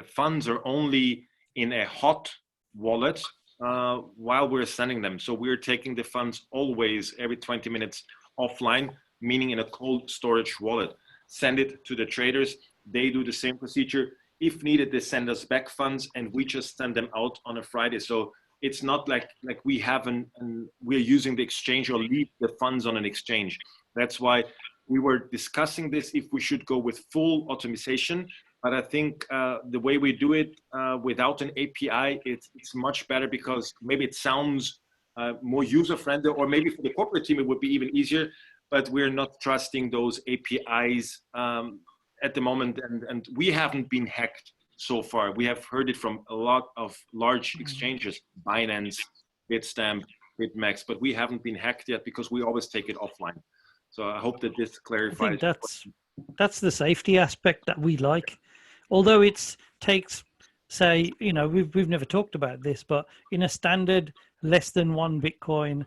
funds are only in a hot wallet while we're sending them. So we're taking the funds always every 20 minutes offline, meaning in a cold storage wallet. Send it to the traders. They do the same procedure. If needed, they send us back funds, and we just send them out on a Friday. So it's not like we have we're using the exchange or leave the funds on an exchange. That's why we were discussing this, if we should go with full automation. But I think the way we do it without an API, it's much better, because maybe it sounds more user-friendly, or maybe for the corporate team, it would be even easier, but we're not trusting those APIs at the moment. And we haven't been hacked so far. We have heard it from a lot of large exchanges, Binance, Bitstamp, BitMEX, but we haven't been hacked yet because we always take it offline. So I hope that this clarifies. I think that's the safety aspect that we like. Although it takes, say, we've never talked about this, but in a standard less than one Bitcoin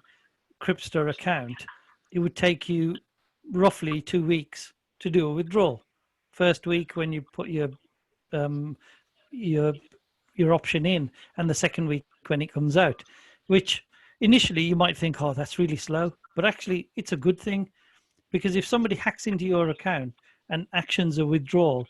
Crypster account, it would take you roughly 2 weeks to do a withdrawal. First week when you put um, your option in, and the second week when it comes out, which initially you might think, oh, that's really slow, but actually it's a good thing, because if somebody hacks into your account and actions a withdrawal,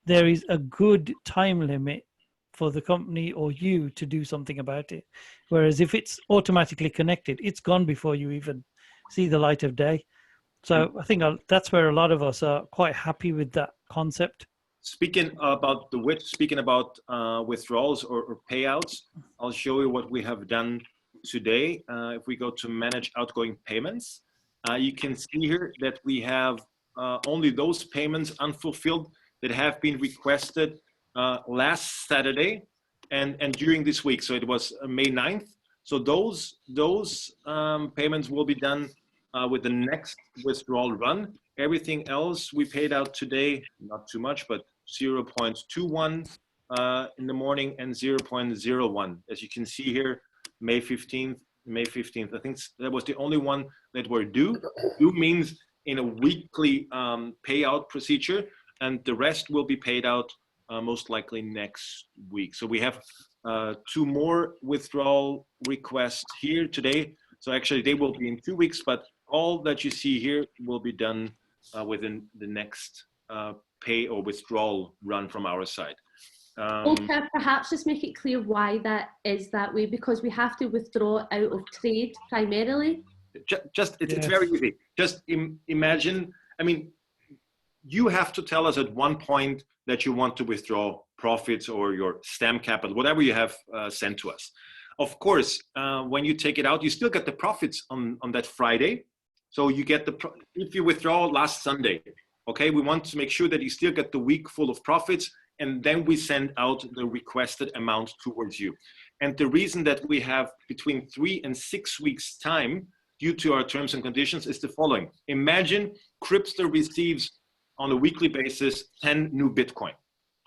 there is a good time limit for the company or you to do something about it. Whereas if it's automatically connected, it's gone before you even see the light of day. So I think that's where a lot of us are quite happy with that concept. Speaking about withdrawals or payouts, I'll show you what we have done today. If we go to manage outgoing payments, you can see here that we have only those payments unfulfilled that have been requested last Saturday and during this week. So it was May 9th. So those payments will be done with the next withdrawal run. Everything else we paid out today, not too much, but 0.21 in the morning and 0.01. As you can see here, May 15th. I think that was the only one that were due. Due means in a weekly payout procedure, and the rest will be paid out most likely next week. So we have 2 more withdrawal requests here today. So actually they will be in 2 weeks, but all that you see here will be done within the next pay or withdrawal run from our side. Okay, perhaps just make it clear why that is that way, because we have to withdraw out of trade primarily. It's very easy. Just imagine, I mean, you have to tell us at one point that you want to withdraw profits or your stamp capital, whatever you have sent to us. Of course, when you take it out, you still get the profits on that Friday. So you get if you withdraw last Sunday, okay, we want to make sure that you still get the week full of profits, and then we send out the requested amount towards you. And the reason that we have between 3 and 6 weeks time due to our terms and conditions is the following. Imagine Crypster receives on a weekly basis 10 new Bitcoin,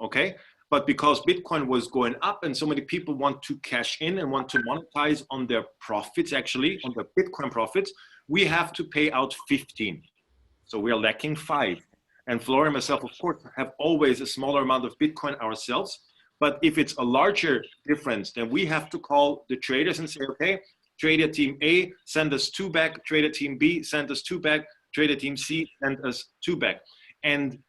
okay? But because Bitcoin was going up and so many people want to cash in and want to monetize on their profits, actually, on their Bitcoin profits, we have to pay out 15. So we are lacking 5. And Flora and myself, of course, have always a smaller amount of Bitcoin ourselves. But if it's a larger difference, then we have to call the traders and say, okay, trader team A, send us 2 back. Trader team B, send us 2 back. Trader team C, send us 2 back. And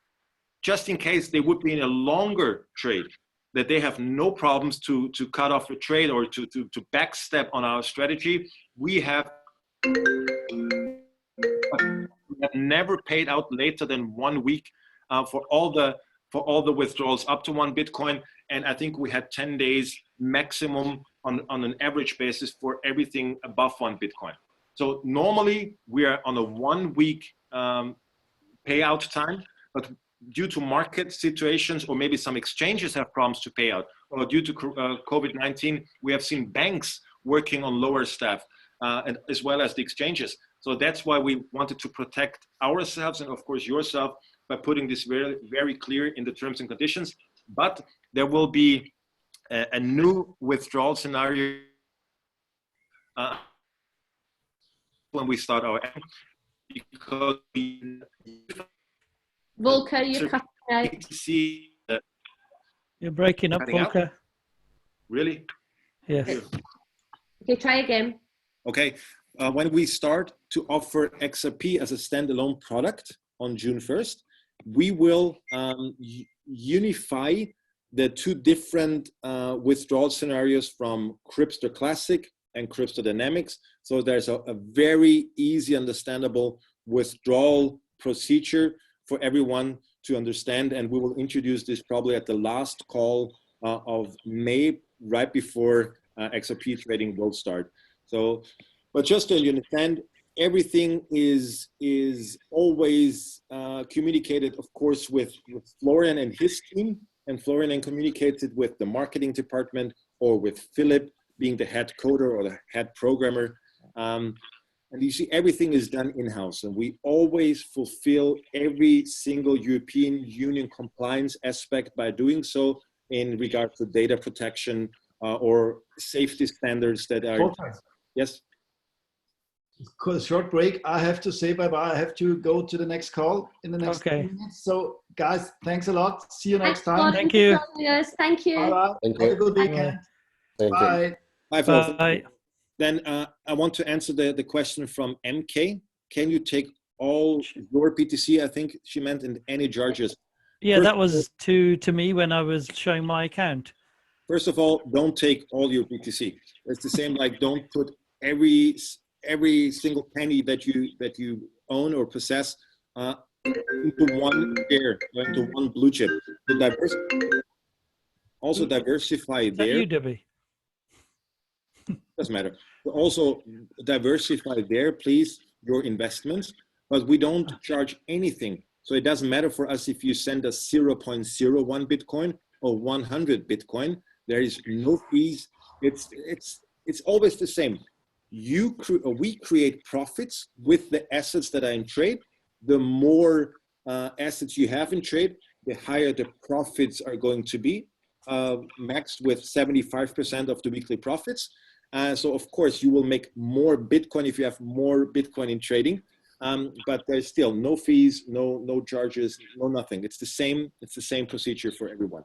just in case they would be in a longer trade, that they have no problems to cut off a trade or to backstep on our strategy, we have never paid out later than 1 week for all the withdrawals up to 1 Bitcoin. And I think we had 10 days maximum on an average basis for everything above 1 Bitcoin. So normally we are on a 1 week payout time, but due to market situations or maybe some exchanges have problems to pay out, or due to COVID-19, we have seen banks working on lower staff and as well as the exchanges. So that's why we wanted to protect ourselves and of course yourself by putting this very, very clear in the terms and conditions. But there will be a new withdrawal scenario when we start our app, because Volker, you're cutting out. You're breaking up, Volker. Really? Yes. Okay, try again. Okay. When we start to offer XRP as a standalone product on June 1st, we will unify the 2 different withdrawal scenarios from Crypster Classic and Crypster Dynamics. So there's a very easy, understandable withdrawal procedure for everyone to understand. And we will introduce this probably at the last call of May, right before XRP trading will start. So, but just to understand, everything is always communicated, of course, with Florian and his team, and Florian communicated with the marketing department or with Philip being the head coder or the head programmer. And you see, everything is done in-house, and we always fulfill every single European Union compliance aspect by doing so in regard to data protection or safety standards that are. Okay. Yes. short break. I have to say bye-bye. I have to go to the next call in the next Okay. minutes. So guys, thanks a lot. See you next Thanks, time. Lauren, Thank for you. joining us. Thank you. Bye-bye. Thank Have a you. good weekend. Thank you. Bye. Bye, folks. Bye. Then I want to answer the question from MK. Can you take all your PTC? I think she meant in any charges. Yeah, First that of all- was to me when I was showing my account. First of all, don't take all your BTC. It's the same like don't put every single penny that you own or possess into one share or into one blue chip. So also diversify Is that there. you, Debbie? Doesn't matter. But also diversify there, please, your investments. But we don't charge anything. So it doesn't matter for us if you send us 0.01 Bitcoin or 100 Bitcoin. There is no fees. It's always the same. We create profits with the assets that are in trade. The more assets you have in trade, the higher the profits are going to be, maxed with 75% of the weekly profits. So of course you will make more Bitcoin if you have more Bitcoin in trading. But there's still no fees, no charges, no nothing. It's the same procedure for everyone.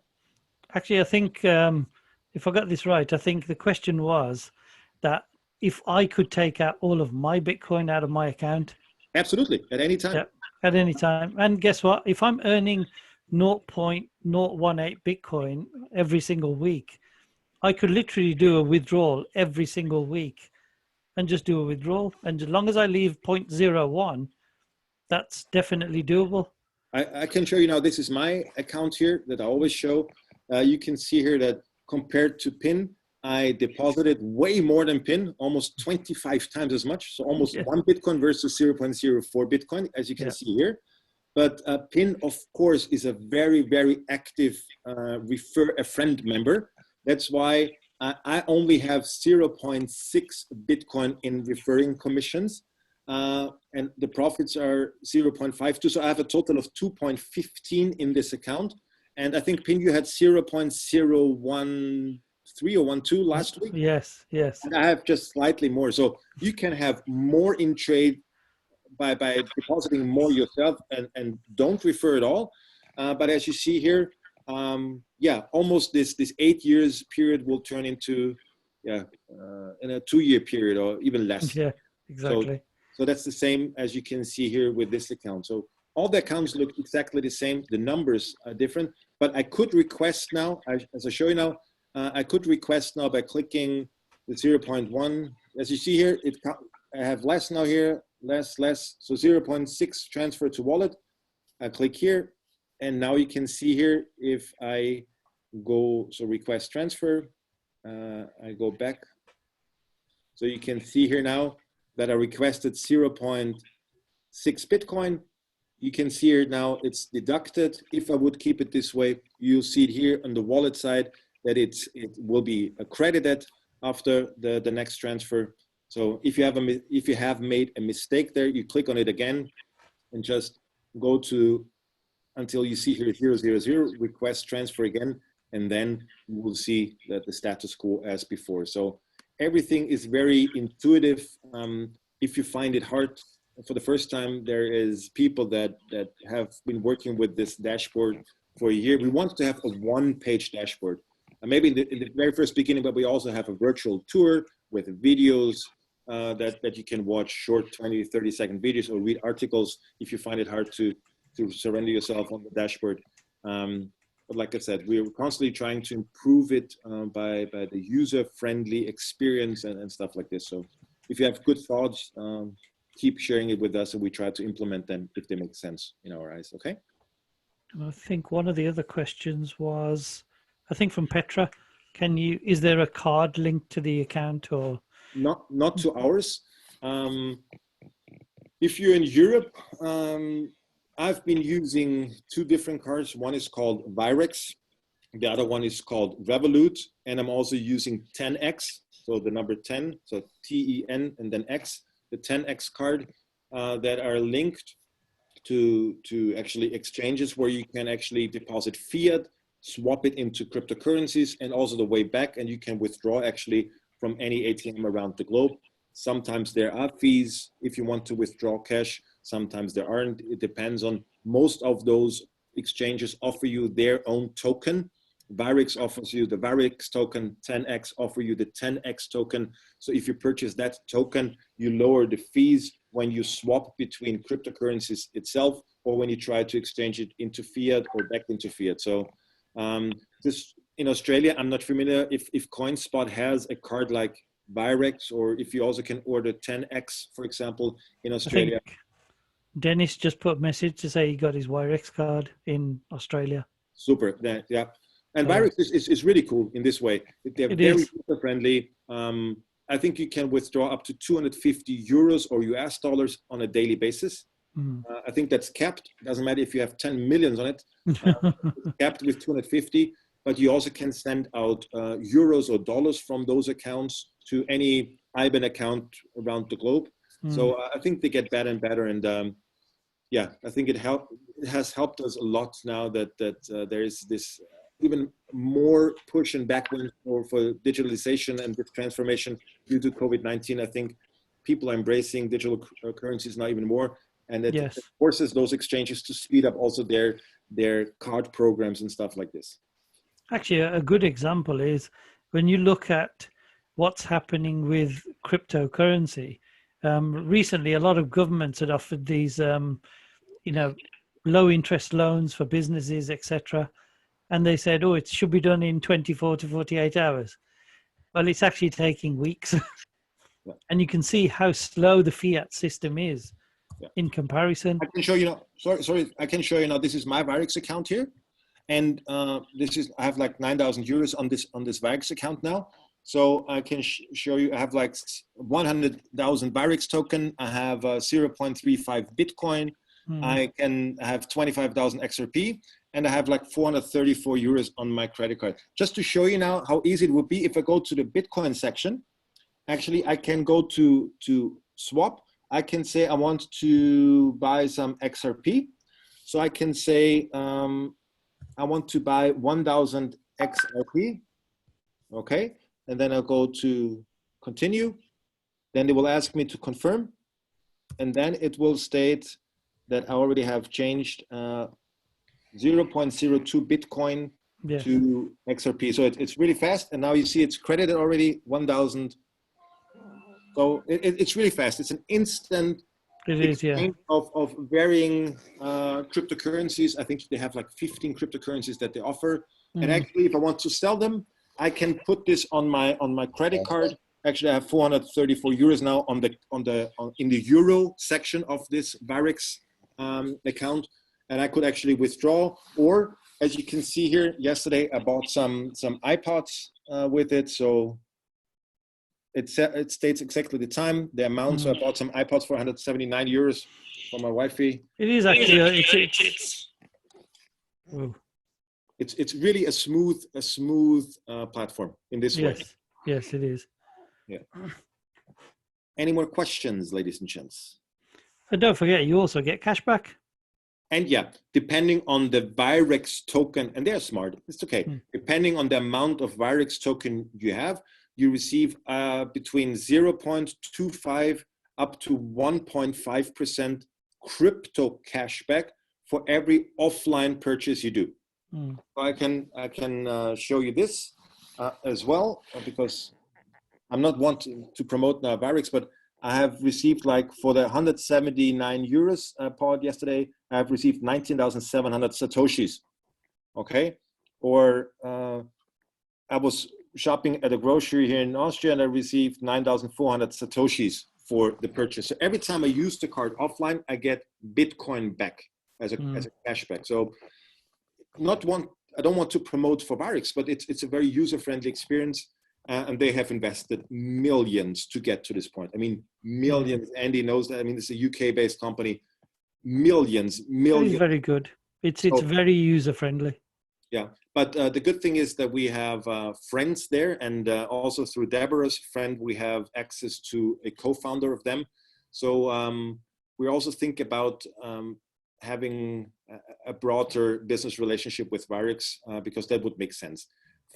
Actually, I think if I got this right, I think the question was that if I could take out all of my Bitcoin out of my account. Absolutely, at any time. Yeah, at any time. And guess what? If I'm earning 0.018 Bitcoin every single week, I could literally do a withdrawal every single week and just do a withdrawal. And as long as I leave 0.01, that's definitely doable. I can show you now, this is my account here that I always show. You can see here that compared to PIN, I deposited way more than PIN, almost 25 times as much. So almost 1 Bitcoin versus 0.04 Bitcoin, as you can see here. But PIN, of course, is a very, very active refer a friend member. That's why I only have 0.6 Bitcoin in referring commissions. And the profits are 0.52. So I have a total of 2.15 in this account. And I think PIN, you had 0.013 or 12 last week. Yes. And I have just slightly more. So you can have more in trade by depositing more yourself and don't refer at all. But as you see here, almost this 8 years period will turn into in a 2-year period or even less. Yeah, exactly. So that's the same as you can see here with this account. So all the accounts look exactly the same. The numbers are different, but I could request now, as I show you now, I could request now by clicking the 0.1. As you see here, I have less now here, less. So 0.6 transfer to wallet. I click here, and now you can see here if I go, so request transfer, I go back. So you can see here now that I requested 0.6 Bitcoin. You can see here now it's deducted. If I would keep it this way, you'll see it here on the wallet side that it will be accredited after the next transfer. So if you have made a mistake there, you click on it again and just go to until you see here 000, request transfer again, and then you will see that the status quo as before. So everything is very intuitive. If you find it hard for the first time, there is people that have been working with this dashboard for a year. We want to have a one-page dashboard. Maybe in the very first beginning, but we also have a virtual tour with videos that you can watch, short 20, 30-second videos, or read articles if you find it hard to surrender yourself on the dashboard. But like I said, we're constantly trying to improve it by the user-friendly experience and stuff like this. So if you have good thoughts, keep sharing it with us, and we try to implement them if they make sense in our eyes, okay? I think one of the other questions was, I think from Petra, is there a card linked to the account or? Not to ours. If you're in Europe, I've been using 2 different cards. One is called Virex. The other one is called Revolut. And I'm also using 10X. So the number 10, so TEN and then X, the 10X card that are linked to actually exchanges where you can actually deposit fiat, swap it into cryptocurrencies, and also the way back, and you can withdraw actually from any ATM around the globe. Sometimes there are fees if you want to withdraw cash. Sometimes there aren't. It depends on, most of those exchanges offer you their own token. Varix offers you the Varix token, 10x offer you the 10x token. So if you purchase that token, you lower the fees when you swap between cryptocurrencies itself, or when you try to exchange it into fiat or back into fiat. So this, in Australia, I'm not familiar if CoinSpot has a card like Virex, or if you also can order 10x, for example, in Australia. I think Dennis just put a message to say he got his Wirex card in Australia. Super, yeah. And Virex is really cool in this way. They're very user-friendly. I think you can withdraw up to 250 euros or US dollars on a daily basis. I think that's capped. It doesn't matter if you have 10 millions on it. It's capped with 250, but you also can send out euros or dollars from those accounts to any IBAN account around the globe. So I think they get better and better. And yeah, I think it has helped us a lot now that there is this even more push and backwind for digitalization and this transformation due to COVID-19. I think people are embracing digital currencies now even more, and it forces those exchanges to speed up also their card programs and stuff like this. Actually, a good example is when you look at what's happening with cryptocurrency. Recently, a lot of governments had offered these, low interest loans for businesses, etc. And they said, oh, it should be done in 24 to 48 hours. Well, it's actually taking weeks. And you can see how slow the fiat system is in comparison. I can show you now, sorry, I can show you now, this is my Varix account here. And I have like 9,000 euros on this Varix account now. So I can show you, I have like 100,000 Varix token. I have 0.35 Bitcoin. I have 25,000 XRP. And I have like 434 euros on my credit card. Just to show you now how easy it would be if I go to the Bitcoin section. Actually, I can go to swap. I can say I want to buy some XRP. So I can say I want to buy 1,000 XRP. Okay, and then I'll go to continue. Then they will ask me to confirm. And then it will state that I already have changed 0.02 Bitcoin to XRP. So it's really fast. And now you see it's credited already 1,000. So it's really fast. It's an instant exchange of varying cryptocurrencies. I think they have like 15 cryptocurrencies that they offer. And actually, if I want to sell them, I can put this on my credit card. Actually, I have 434 euros now in the euro section of this Varix account. And I could actually withdraw, or as you can see here, yesterday I bought some iPods with it. So it states exactly the time, the amount. So I bought some iPods for 179 euros for my wifey. It is actually it's really a smooth platform in this way. Yes, it is. Yeah. Any more questions, ladies and gents? And don't forget, you also get cash back. And yeah, depending on the Virex token, and they're smart, it's okay. Depending on the amount of Virex token you have, you receive between 0.25 up to 1.5% crypto cashback for every offline purchase you do. So I can show you this as well, because I'm not wanting to promote now Virex, but I have received, like, for the 179 euros pod yesterday, I have received 19,700 Satoshis, okay? Or I was shopping at a grocery here in Austria and I received 9,400 Satoshis for the purchase. So every time I use the card offline, I get Bitcoin back as a cashback. So I don't want to promote for Varix, but it's a very user-friendly experience. And they have invested millions to get to this point. I mean, millions. Andy knows that. I mean, it's a UK-based company. Millions. It's very good. It's very user-friendly. Yeah, but the good thing is that we have friends there, and also through Deborah's friend, we have access to a co-founder of them. So we also think about having a broader business relationship with Varix because that would make sense.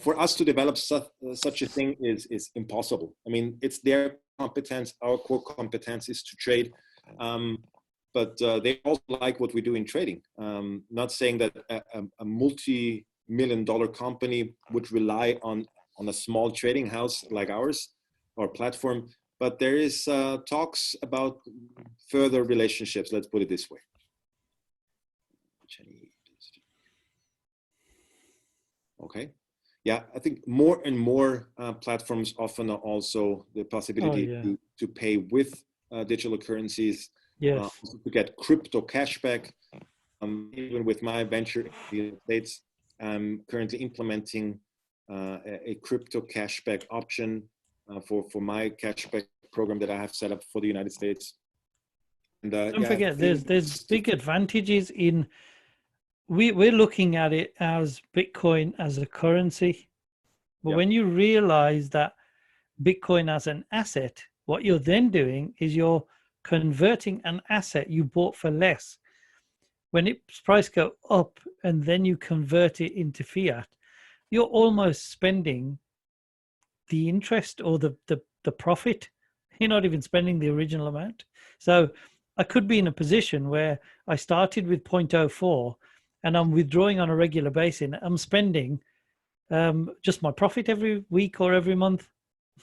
For us to develop such a thing is impossible. I mean, it's their competence, our core competence is to trade. But they also like what we do in trading. Not saying that a multi-million-dollar company would rely on a small trading house like ours or platform, but there is talks about further relationships. Let's put it this way. Okay. Yeah, I think more and more platforms offer also the possibility to pay with digital currencies. Yes. To get crypto cashback. Even with my venture in the United States, I'm currently implementing a crypto cashback option for my cashback program that I have set up for the United States. And, don't forget, there's big advantages in. We're looking at it as Bitcoin as a currency, but when you realize that Bitcoin as an asset, what you're then doing is you're converting an asset you bought for less. When its price go up and then you convert it into fiat, you're almost spending the interest or the profit. You're not even spending the original amount. So I could be in a position where I started with 0.04 and I'm withdrawing on a regular basis. I'm spending just my profit every week or every month,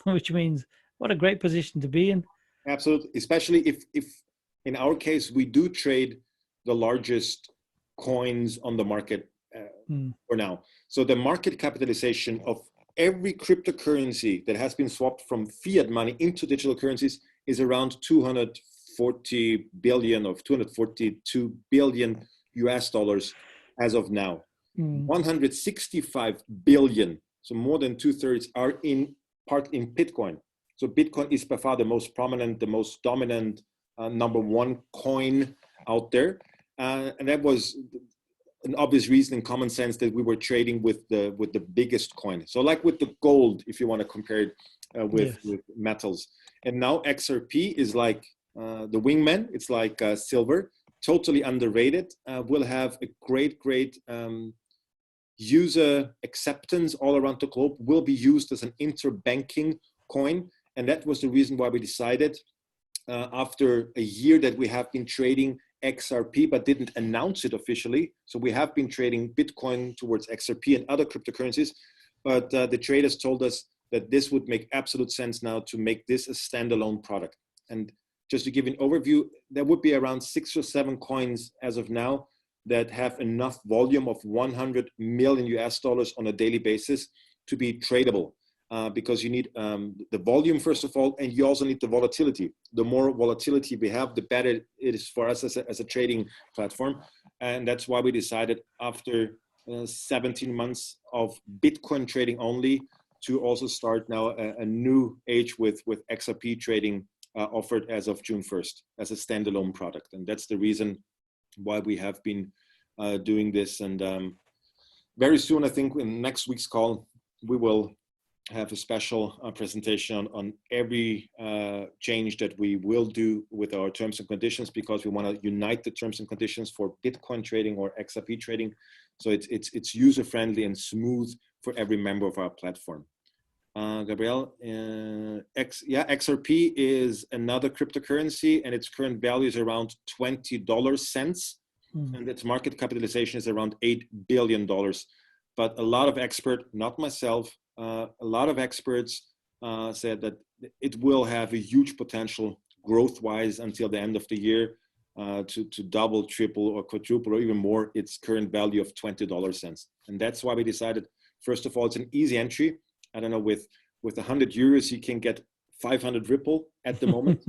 which means what a great position to be in. Absolutely, especially if in our case we do trade the largest coins on the market for now. So the market capitalization of every cryptocurrency that has been swapped from fiat money into digital currencies is around 240 billion or 242 billion US dollars as of now. 165 billion, so more than 2/3, are in part in Bitcoin. So Bitcoin is by far the most prominent, the most dominant number one coin out there. And that was an obvious reason in common sense that we were trading with the biggest coin. So like with the gold, if you want to compare it with metals. And now XRP is like the wingman. It's like silver, totally underrated. Will have a great user acceptance all around the globe, will be used as an interbanking coin. And that was the reason why we decided after a year that we have been trading XRP, but didn't announce it officially. So we have been trading Bitcoin towards XRP and other cryptocurrencies, but the traders told us that this would make absolute sense now to make this a standalone product. And just to give an overview, there would be around 6 or 7 coins as of now that have enough volume of 100 million US dollars on a daily basis to be tradable. Because you need the volume, first of all, and you also need the volatility. The more volatility we have, the better it is for us as a trading platform. And that's why we decided after 17 months of Bitcoin trading only to also start now a new age with XRP trading offered as of June 1st as a standalone product. And that's the reason why we have been doing this. And very soon, I think in next week's call, we will have a special presentation on every change that we will do with our terms and conditions, because we want to unite the terms and conditions for Bitcoin trading or XRP trading, so it's user friendly and smooth for every member of our platform. Gabriel, XRP is another cryptocurrency, and its current value is around $20, and its market capitalization is around $8 billion. But a lot of experts, not myself, a lot of experts said that it will have a huge potential growth-wise until the end of the year to double, triple, or quadruple, or even more its current value of $20. And that's why we decided, first of all, it's an easy entry. I don't know, with 100 euros, you can get 500 Ripple at the moment.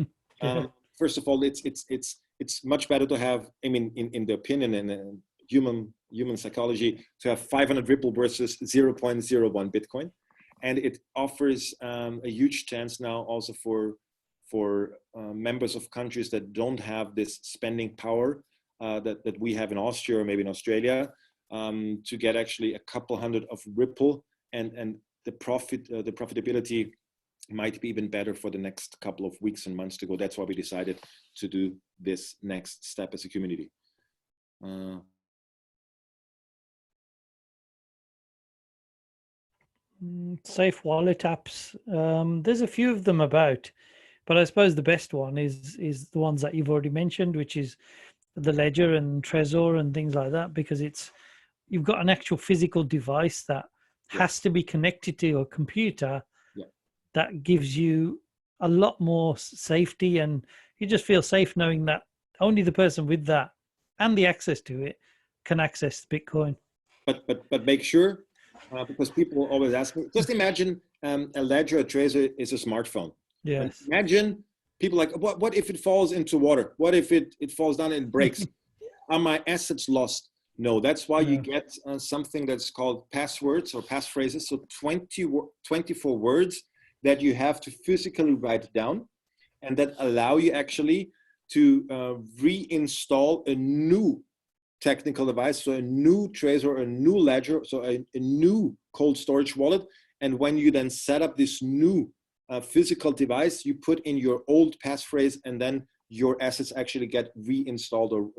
First of all, it's much better to have, I mean, in the opinion and human psychology, to have 500 Ripple versus 0.01 Bitcoin. And it offers a huge chance now also for members of countries that don't have this spending power that we have in Austria or maybe in Australia, to get actually a couple hundred of Ripple, and the profitability might be even better for the next couple of weeks and months to go. That's why we decided to do this next step as a community. Safe wallet apps. There's a few of them about, But I suppose the best one is the ones that you've already mentioned, which is the Ledger and Trezor and things like that, because you've got an actual physical device that has to be connected to your computer. Yeah. That gives you a lot more safety, and you just feel safe knowing that only the person with that and the access to it can access Bitcoin. But make sure, because people always ask me, just imagine a Ledger, a Trezor is a smartphone. And Yes. imagine people like, what if it falls into water? What if it falls down and breaks? Are my assets lost? No, that's why you get something that's called passwords or passphrases. So 24 words that you have to physically write down, and that allow you actually to reinstall a new technical device, so a new Trezor, a new Ledger, so a new cold storage wallet. And when you then set up this new physical device, you put in your old passphrase, and then your assets actually get reinstalled or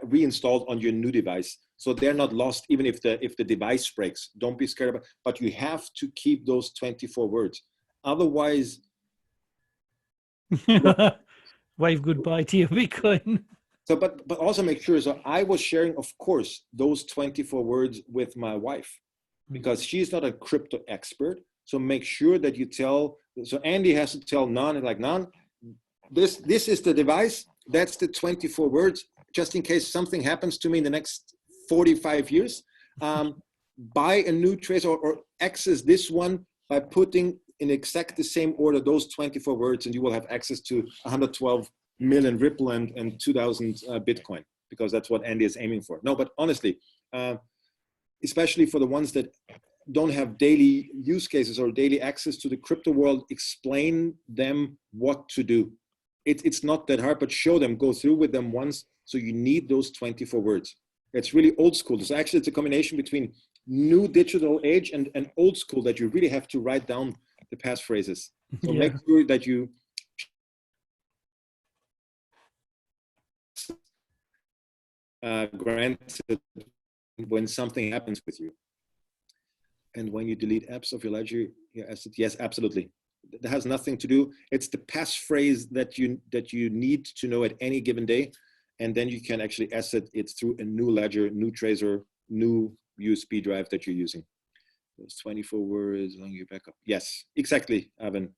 reinstalled on your new device. So they're not lost even if the device breaks. Don't be scared about it, but you have to keep those 24 words. Otherwise, wave goodbye to your Bitcoin. So, but also make sure. So I was sharing, of course, those 24 words with my wife, because she's not a crypto expert. So make sure that you tell. So Andy has to tell Nan, like, Nan, this is the device. That's the 24 words. Just in case something happens to me in the next 45 years, buy a new Trezor or access this one by putting in exact the same order those 24 words, and you will have access to 112 million Ripple and 2,000 Bitcoin, because that's what Andy is aiming for. No, but honestly, especially for the ones that don't have daily use cases or daily access to the crypto world, explain them what to do. It's not that hard, but show them, go through with them once. So you need those 24 words. It's really old school. So actually it's a combination between new digital age and old school, that you really have to write down the passphrases. So make sure that you granted when something happens with you. And when you delete apps of your Ledger, your asset, yes, absolutely. That has nothing to do. It's the passphrase that you need to know at any given day, and then you can actually asset it through a new Ledger, new Trezor, new USB drive that you're using. Those 24 words on your backup. Yes, exactly, Evan.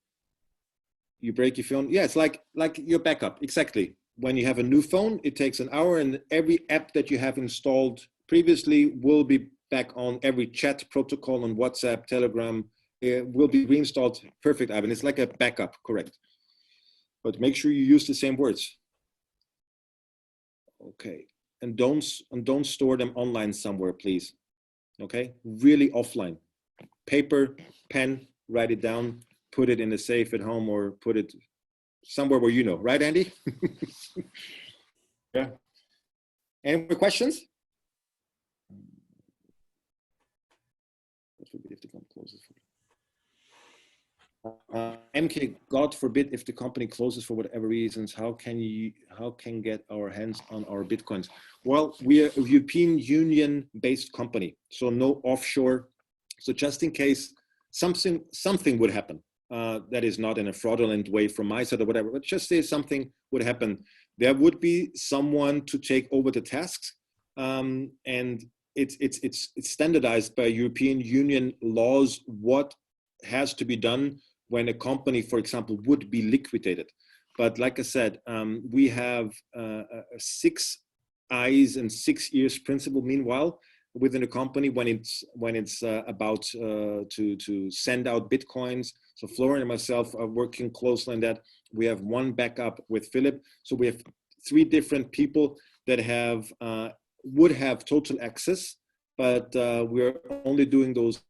You break your phone. Yeah, it's like your backup. Exactly. When you have a new phone, it takes an hour, and every app that you have installed previously will be back on. Every chat protocol on WhatsApp, Telegram, will be reinstalled. Perfect, Ivan. It's like a backup, correct. But make sure you use the same words. Okay, and don't store them online somewhere, please. Okay, really offline. Paper, pen, write it down, put it in a safe at home, or put it somewhere where you know, right, Andy? Yeah. Any more questions? If the company closes MK, God forbid if the company closes for whatever reasons, how can get our hands on our Bitcoins? Well, we are a European Union based company, so no offshore. So just in case something would happen, that is not in a fraudulent way from my side or whatever, but just say something would happen, there would be someone to take over the tasks, and it's standardized by European Union laws what has to be done when a company, for example, would be liquidated. But like I said, we have a 6 eyes and 6 ears principle meanwhile within a company when it's about to send out Bitcoins. So Florian and myself are working closely on that. We have one backup with Philip. So we have 3 different people that would have total access, but we're only doing those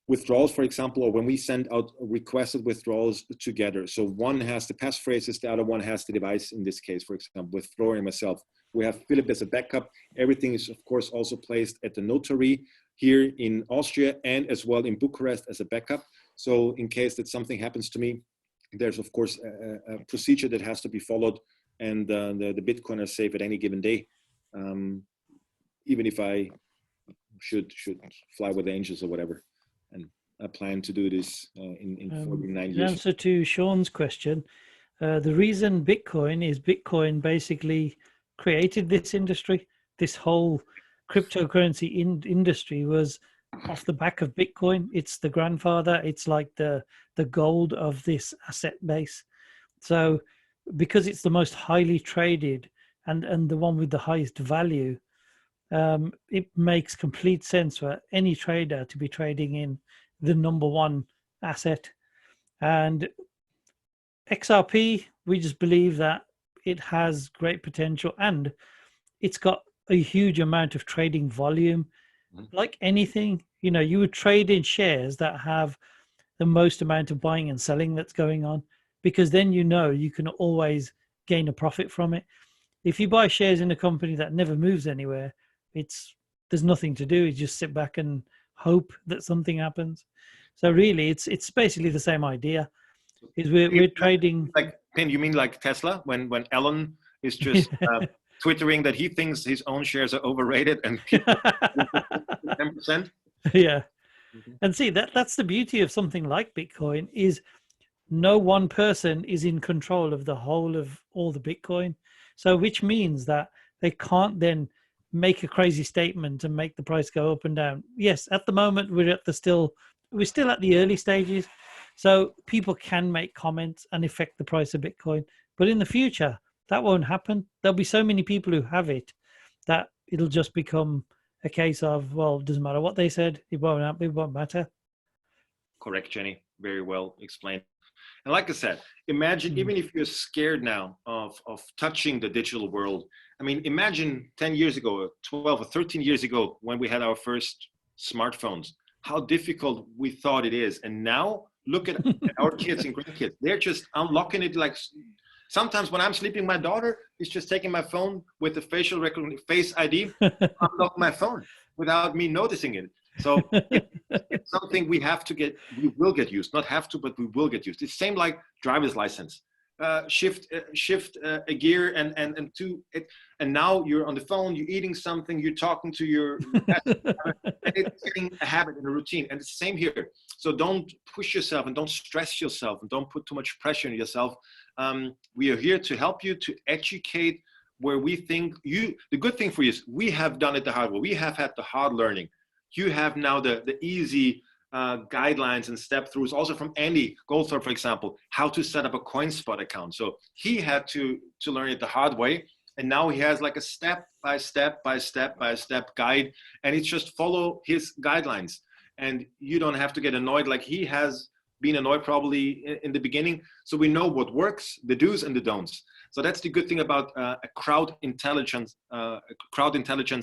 withdrawals, for example, or when we send out requested withdrawals together. So one has the passphrases, the other one has the device. In this case, for example, with Florian and myself, we have Philip as a backup. Everything is, of course, also placed at the notary here in Austria and as well in Bucharest as a backup. So in case that something happens to me, there's, of course, a procedure that has to be followed, and the Bitcoin are safe at any given day, even if I should fly with angels or whatever. And plan to do this in 49 In years. answer to Sean's question, the reason Bitcoin basically created this industry. This whole cryptocurrency industry was off the back of Bitcoin. It's the grandfather. It's like the gold of this asset base. So because it's the most highly traded and the one with the highest value, it makes complete sense for any trader to be trading in the number one asset. And XRP, we just believe that it has great potential and it's got a huge amount of trading volume. Like anything, you would trade in shares that have the most amount of buying and selling that's going on, because then you can always gain a profit from it. If you buy shares in a company that never moves anywhere, there's nothing to do. You just sit back and hope that something happens. So really, it's basically the same idea. Is we're trading. Like, Pin, you mean like Tesla when Elon is just twittering that he thinks his own shares are overrated and people 10%? Yeah. And see, that's the beauty of something like Bitcoin is no one person is in control of the whole of all the Bitcoin. So which means that they can't then make a crazy statement and make the price go up and down. Yes, at the moment we're still at the early stages. So people can make comments and affect the price of Bitcoin. But in the future, that won't happen. There'll be so many people who have it that it'll just become a case of, well, it doesn't matter what they said. It won't matter. Correct, Jenny. Very well explained. And like I said, imagine, even if you're scared now of touching the digital world, I mean, imagine 10 years ago, 12 or 13 years ago, when we had our first smartphones, how difficult we thought it is. And now look at our kids and grandkids. They're just unlocking it. Like sometimes when I'm sleeping, my daughter is just taking my phone with the facial recognition, Face ID, unlock my phone without me noticing it. So it's something we will get used, not have to, but we will get used. It's same like driver's license. Shift a gear and to it, and now you're on the phone, you're eating something, you're talking to your it's getting a habit and a routine, and it's the same here. So don't push yourself and don't stress yourself and don't put too much pressure on yourself. We are here to help you, to educate where we think the good thing for you is we have done it the hard way. We have had the hard learning. You have now the easy guidelines and step throughs, also from Andy Goldthorpe, for example, how to set up a CoinSpot account. So he had to learn it the hard way, and now he has like a step by step guide, and it's just follow his guidelines, and you don't have to get annoyed like he has been annoyed probably in the beginning. So we know what works, the do's and the don'ts. So that's the good thing about a crowd intelligence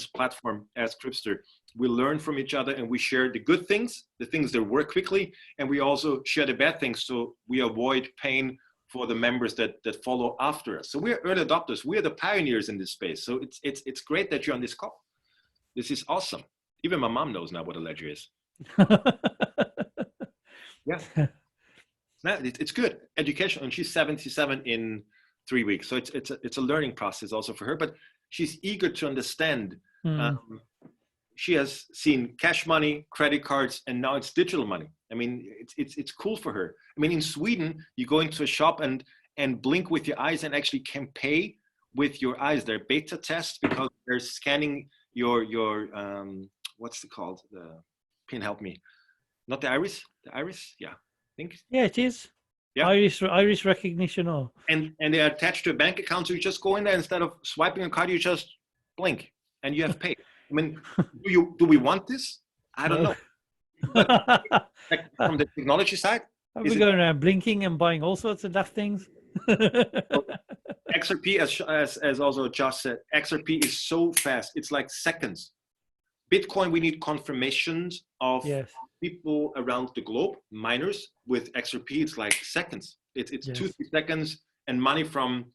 platform as Crypster. We learn from each other and we share the good things, the things that work quickly, and we also share the bad things so we avoid pain for the members that follow after us. So we're early adopters. We're the pioneers in this space. So it's great that you're on this call. This is awesome. Even my mom knows now what a ledger is. Yeah. No, it's good. Education, and she's 77 in 3 weeks. So it's a learning process also for her, but she's eager to understand. She has seen cash money, credit cards, and now it's digital money. I mean, it's cool for her. I mean, in Sweden, you go into a shop and blink with your eyes and actually can pay with your eyes. They're beta tests because they're scanning your what's it called? The Pin, help me. Not the iris? The iris? Yeah, I think. Yeah, it is. Yeah. Iris recognition, or and they're attached to a bank account. So you just go in there, instead of swiping a card, you just blink and you have paid. I mean, do we want this? I don't know. But from the technology side, are we going around blinking and buying all sorts of daft things? XRP, as also Josh said, XRP is so fast. It's like seconds. Bitcoin, we need confirmations of people around the globe, miners. With XRP, it's like seconds. It's 2-3 seconds, and money from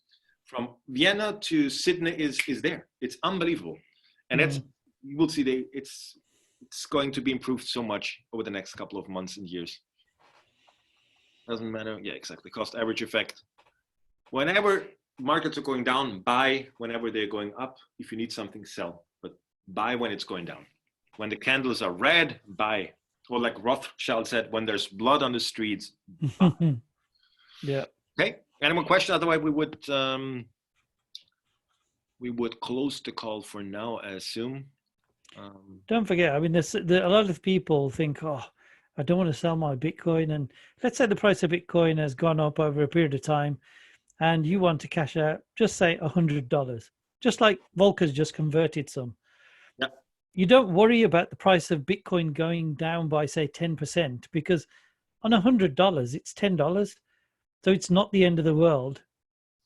Vienna to Sydney is there. It's unbelievable, and that's, you will see it's going to be improved so much over the next couple of months and years. Doesn't matter. Yeah, exactly. Cost average effect. Whenever markets are going down, buy. Whenever they're going up, if you need something, sell. But buy when it's going down. When the candles are red, buy. or like Rothschild said, when there's blood on the streets. Yeah. Okay. Any more questions? Otherwise, we would close the call for now, I assume. Don't forget, I mean, a lot of people think, oh, I don't want to sell my Bitcoin. And let's say the price of Bitcoin has gone up over a period of time and you want to cash out, just say $100, just like Volker's just converted some. Yeah. You don't worry about the price of Bitcoin going down by, say, 10%, because on $100, it's $10. So it's not the end of the world.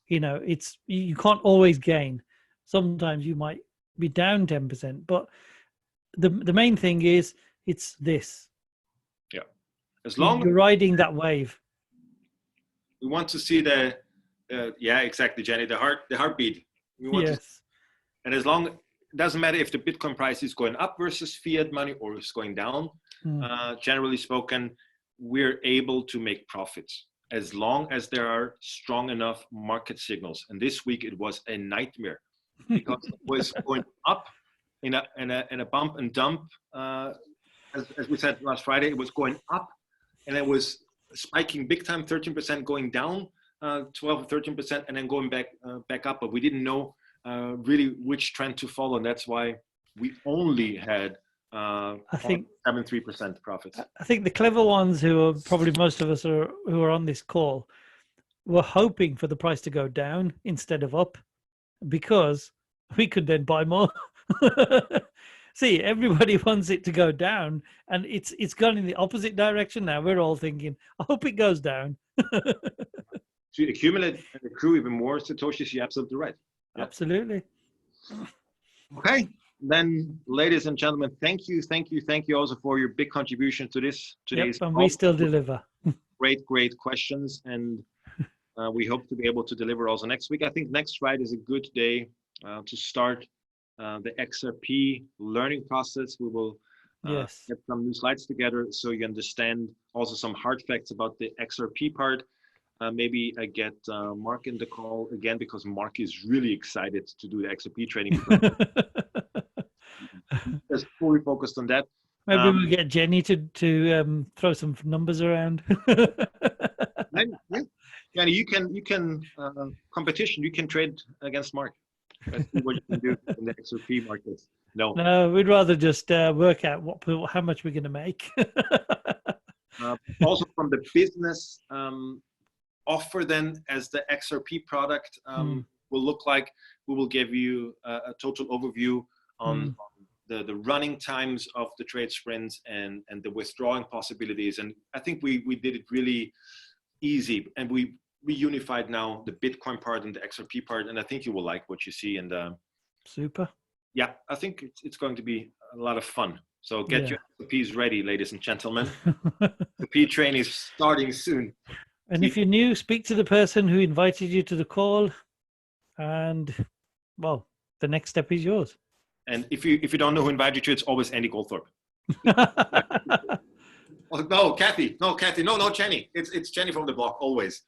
You know, you can't always gain. Sometimes you might be down 10%, but the main thing is it's this. Yeah. As long you're riding that wave. We want to see yeah, exactly, Jenny, the heartbeat. We want Yes. and as long, it doesn't matter if the Bitcoin price is going up versus fiat money or it's going down. Generally spoken, we're able to make profits as long as there are strong enough market signals. And this week it was a nightmare because it was going up in a bump and dump. As we said last Friday, it was going up and it was spiking big time, 13% going down, 12 or 13%, and then going back up. But we didn't know really which trend to follow, and that's why we only had I think 73% profits. I think the clever ones, who are probably most of us who are on this call, were hoping for the price to go down instead of up, because we could then buy more. See, everybody wants it to go down, and it's gone in the opposite direction now. We're all thinking, I hope it goes down. To accumulate and accrue even more Satoshis, you're absolutely right. Yep. Absolutely. Okay, then, ladies and gentlemen, thank you also for your big contribution to today's and we still deliver. Great questions, and we hope to be able to deliver also next week. I think next Friday is a good day to start the XRP learning process. We will get some new slides together so you understand also some hard facts about the XRP part. Maybe I get Mark in the call again, because Mark is really excited to do the XRP trading. He's fully focused on that. Maybe we'll get Jenny to throw some numbers around. Jenny, you can competition. You can trade against Mark. Let's see what you can do in the XRP markets. No, we'd rather just work out how much we're going to make. Also from the business offer, then, as the XRP product will look like, we will give you a total overview on the running times of the trade sprints and the withdrawing possibilities. And I think we did it really easy, and we unified now the Bitcoin part and the XRP part, and I think you will like what you see. And super. Yeah, I think it's going to be a lot of fun. So get your XRPs ready, ladies and gentlemen. The P train is starting soon. And if you're new, speak to the person who invited you to the call, and well, the next step is yours. And if you don't know who invited you, it's always Andy Goldthorpe. Oh, no, Kathy. No, Jenny. It's Jenny from the block, always.